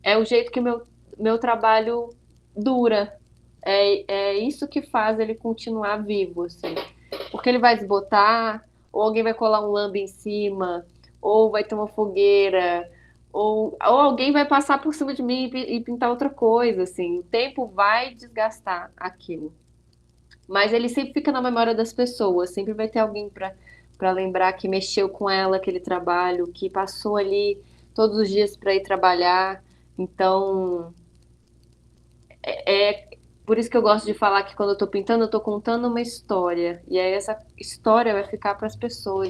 Speaker 4: é o jeito que meu trabalho dura. É isso que faz ele continuar vivo, assim. Porque ele vai desbotar, ou alguém vai colar um lambe em cima, ou vai ter uma fogueira, ou alguém vai passar por cima de mim e pintar outra coisa, assim. O tempo vai desgastar aquilo. Mas ele sempre fica na memória das pessoas, sempre vai ter alguém para lembrar que mexeu com ela aquele trabalho, que passou ali todos os dias para ir trabalhar. Então, é por isso que eu gosto de falar que quando eu estou pintando, eu estou contando uma história. E aí essa história vai ficar para as pessoas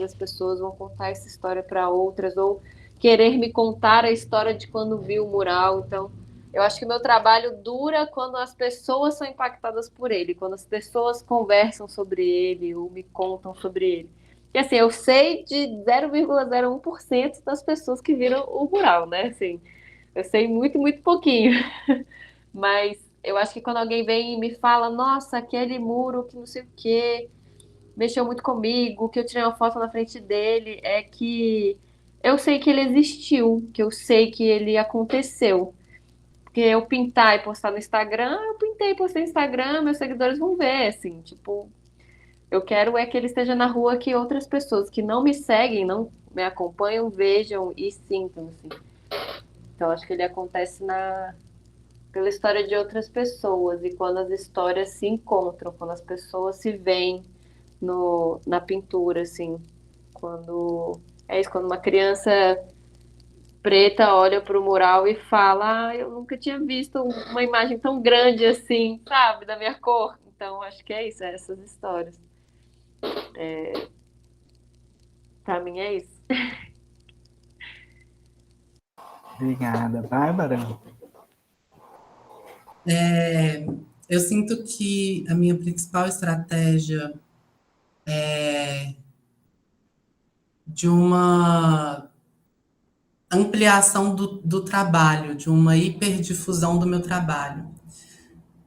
Speaker 4: vão contar essa história para outras, ou querer me contar a história de quando viu o mural. Então, eu acho que o meu trabalho dura quando as pessoas são impactadas por ele, quando as pessoas conversam sobre ele ou me contam sobre ele. E assim, eu sei de 0,01% das pessoas que viram o mural, né? Assim, eu sei muito, muito pouquinho. Mas eu acho que quando alguém vem e me fala, nossa, aquele muro que não sei o quê, mexeu muito comigo, que eu tirei uma foto na frente dele, é que eu sei que ele existiu, que eu sei que ele aconteceu. Porque eu pintar e postar no Instagram, eu pintei e postei no Instagram, meus seguidores vão ver, assim, tipo, eu quero é que ele esteja na rua, que outras pessoas que não me seguem, não me acompanham, vejam e sintam, assim. Então, acho que ele acontece pela história de outras pessoas e quando as histórias se encontram, quando as pessoas se veem na pintura, assim, quando é isso, quando uma criança preta olha para o mural e fala, eu nunca tinha visto uma imagem tão grande assim, sabe, da minha cor. Então, acho que é isso, essas histórias. Para mim é isso.
Speaker 1: Obrigada, Bárbara.
Speaker 2: Eu sinto que a minha principal estratégia é de uma ampliação do trabalho, de uma hiperdifusão do meu trabalho.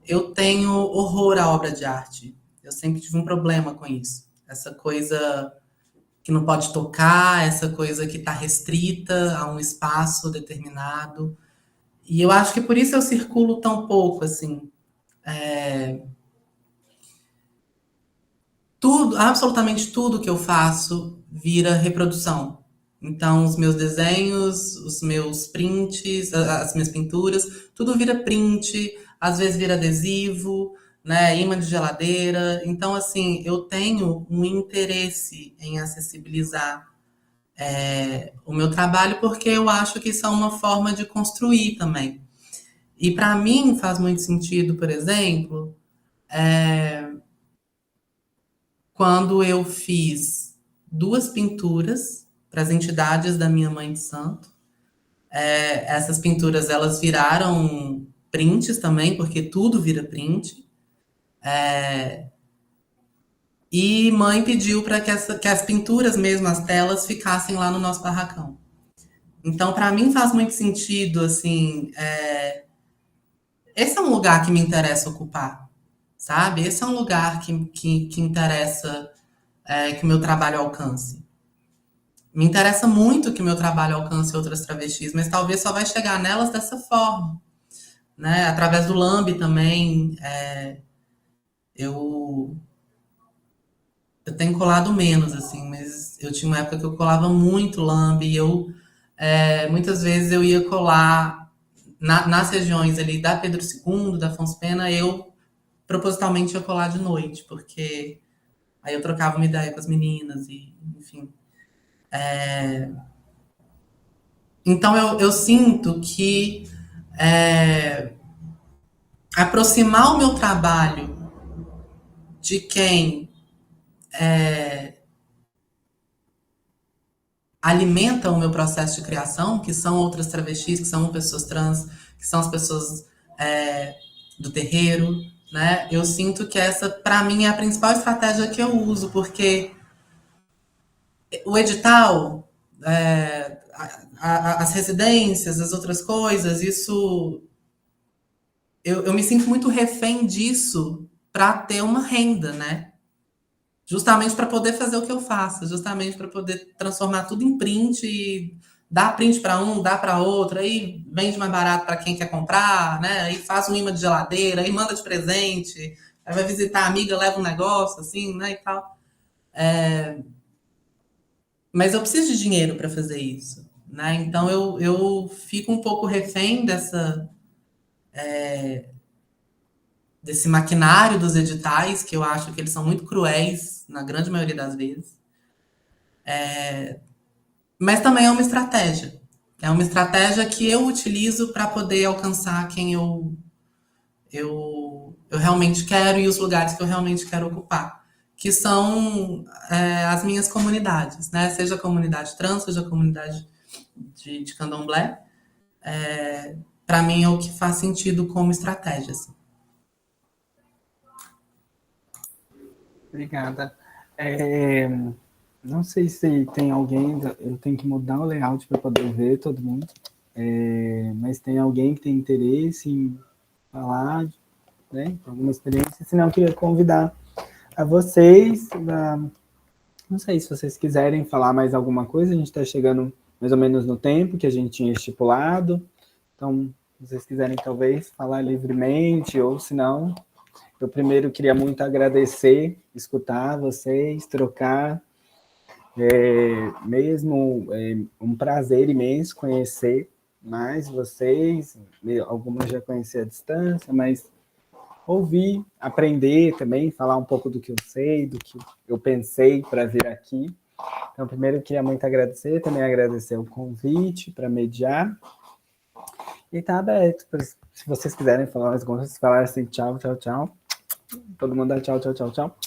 Speaker 2: Eu tenho horror à obra de arte. Eu sempre tive um problema com isso. Essa coisa que não pode tocar, essa coisa que está restrita a um espaço determinado. E eu acho que por isso eu circulo tão pouco, assim. Tudo, absolutamente tudo que eu faço vira reprodução. Então, os meus desenhos, os meus prints, as minhas pinturas, tudo vira print, às vezes vira adesivo, né, imã de geladeira. Então, assim, eu tenho um interesse em acessibilizar o meu trabalho porque eu acho que isso é uma forma de construir também. E para mim faz muito sentido, por exemplo, quando eu fiz duas pinturas para as entidades da minha mãe de santo. Essas pinturas elas viraram prints também, porque tudo vira print. E mãe pediu para que as pinturas mesmo, as telas, ficassem lá no nosso barracão. Então, para mim faz muito sentido, assim, esse é um lugar que me interessa ocupar, sabe? Esse é um lugar que interessa que o meu trabalho alcance. Me interessa muito que o meu trabalho alcance outras travestis, mas talvez só vai chegar nelas dessa forma, né? Através do Lambe também. Eu, eu tenho colado menos, assim, mas eu tinha uma época que eu colava muito Lambe e muitas vezes eu ia colar nas regiões ali da Pedro II, da Afonso Pena, eu propositalmente ia colar de noite, porque aí eu trocava uma ideia com as meninas e, enfim. Então eu sinto que aproximar o meu trabalho de quem alimenta o meu processo de criação, que são outras travestis, que são pessoas trans, que são as pessoas do terreiro, né? Eu sinto que essa, para mim, é a principal estratégia que eu uso, porque o edital, as residências, as outras coisas, isso eu me sinto muito refém disso para ter uma renda, né? Justamente para poder fazer o que eu faço, justamente para poder transformar tudo em print e dar print para um, dá para outro, aí vende mais barato para quem quer comprar, né? Aí faz um imã de geladeira, aí manda de presente, aí vai visitar a amiga, leva um negócio, assim, né, e tal. Mas eu preciso de dinheiro para fazer isso, né? Então eu fico um pouco refém desse maquinário dos editais, que eu acho que eles são muito cruéis, na grande maioria das vezes. Mas também é uma estratégia. É uma estratégia que eu utilizo para poder alcançar quem eu realmente quero e os lugares que eu realmente quero ocupar, que são as minhas comunidades, né? Seja a comunidade trans, seja a comunidade de candomblé. Para mim é o que faz sentido como estratégia. Assim.
Speaker 1: Obrigada. É, não sei se tem alguém, eu tenho que mudar o layout para poder ver todo mundo, mas tem alguém que tem interesse em falar, né, alguma experiência, senão eu queria convidar a vocês, não sei se vocês quiserem falar mais alguma coisa, a gente está chegando mais ou menos no tempo que a gente tinha estipulado, então, se vocês quiserem talvez falar livremente, ou se não, eu primeiro queria muito agradecer, escutar vocês, trocar, um prazer imenso conhecer mais vocês, algumas já conheci à distância, mas ouvir, aprender também, falar um pouco do que eu sei, do que eu pensei para vir aqui. Então, primeiro eu queria muito agradecer, também agradecer o convite para mediar. E está aberto, se vocês quiserem falar mais alguma coisa, falar assim, tchau, tchau, tchau. Todo mundo dá tchau, tchau, tchau, tchau.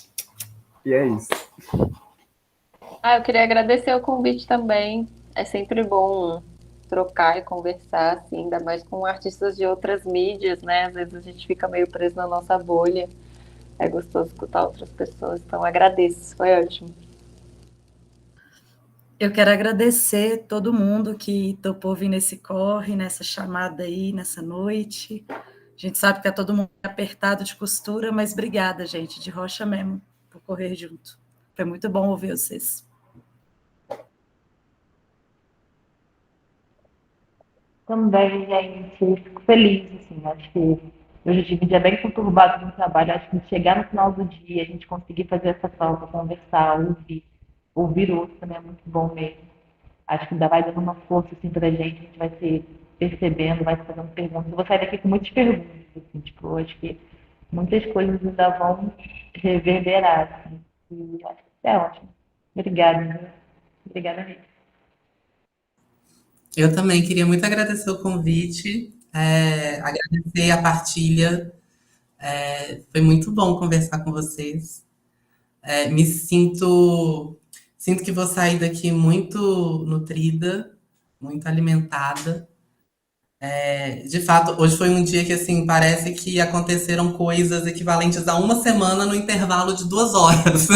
Speaker 1: E é isso.
Speaker 4: Eu queria agradecer o convite também. É sempre bom trocar e conversar, assim, ainda mais com artistas de outras mídias, né? Às vezes a gente fica meio preso na nossa bolha. É gostoso escutar outras pessoas. Então, agradeço. Foi ótimo.
Speaker 5: Eu quero agradecer todo mundo que topou vir nesse corre, nessa chamada aí, nessa noite. A gente sabe que é todo mundo apertado de costura, mas obrigada, gente, de rocha mesmo, por correr junto. Foi muito bom ouvir vocês.
Speaker 3: Também, gente, fico feliz, assim, acho que hoje tive um dia bem conturbado no trabalho, acho que chegar no final do dia, a gente conseguir fazer essa troca, conversar, ouvir o outro também é muito bom mesmo. Acho que ainda vai dando uma força, assim, pra gente vai ser percebendo, vai se fazendo perguntas. Eu vou sair daqui com muitas perguntas, assim, tipo, eu acho que muitas coisas ainda vão reverberar, assim, e acho que é ótimo. Obrigada, viu? Obrigada mesmo.
Speaker 2: Eu também queria muito agradecer o convite, agradecer a partilha. Foi muito bom conversar com vocês. Sinto que vou sair daqui muito nutrida, muito alimentada. De fato, hoje foi um dia que, assim, parece que aconteceram coisas equivalentes a uma semana no intervalo de 2 horas.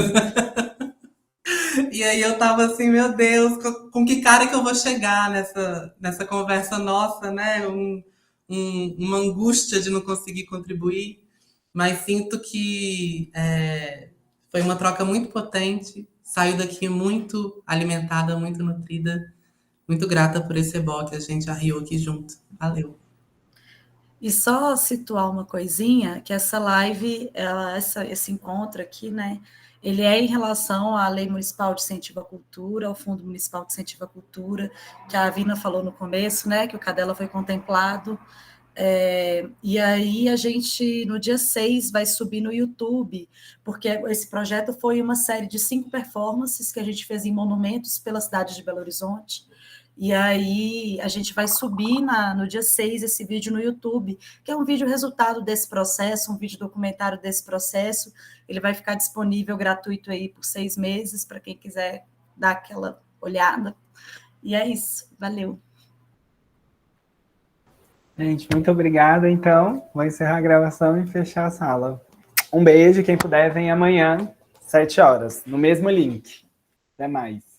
Speaker 2: E aí eu tava assim, meu Deus, com que cara que eu vou chegar nessa conversa nossa, né? Uma angústia de não conseguir contribuir, mas sinto que foi uma troca muito potente, saio daqui muito alimentada, muito nutrida, muito grata por esse ebó que a gente arriou aqui junto. Valeu.
Speaker 5: E só situar uma coisinha, que essa live, esse encontro aqui, né, ele é em relação à Lei Municipal de Incentivo à Cultura, ao Fundo Municipal de Incentivo à Cultura, que a Avina falou no começo, né, que o Cadela foi contemplado. E aí a gente, no dia 6, vai subir no YouTube, porque esse projeto foi uma série de 5 performances que a gente fez em monumentos pela cidade de Belo Horizonte. E aí a gente vai subir no dia 6 esse vídeo no YouTube, que é um vídeo resultado desse processo, um vídeo documentário desse processo. Ele vai ficar disponível gratuito aí por 6 meses, para quem quiser dar aquela olhada. E é isso, valeu.
Speaker 1: Gente, muito obrigado. Então, vou encerrar a gravação e fechar a sala. Um beijo, quem puder, vem amanhã, 7 horas, no mesmo link. Até mais.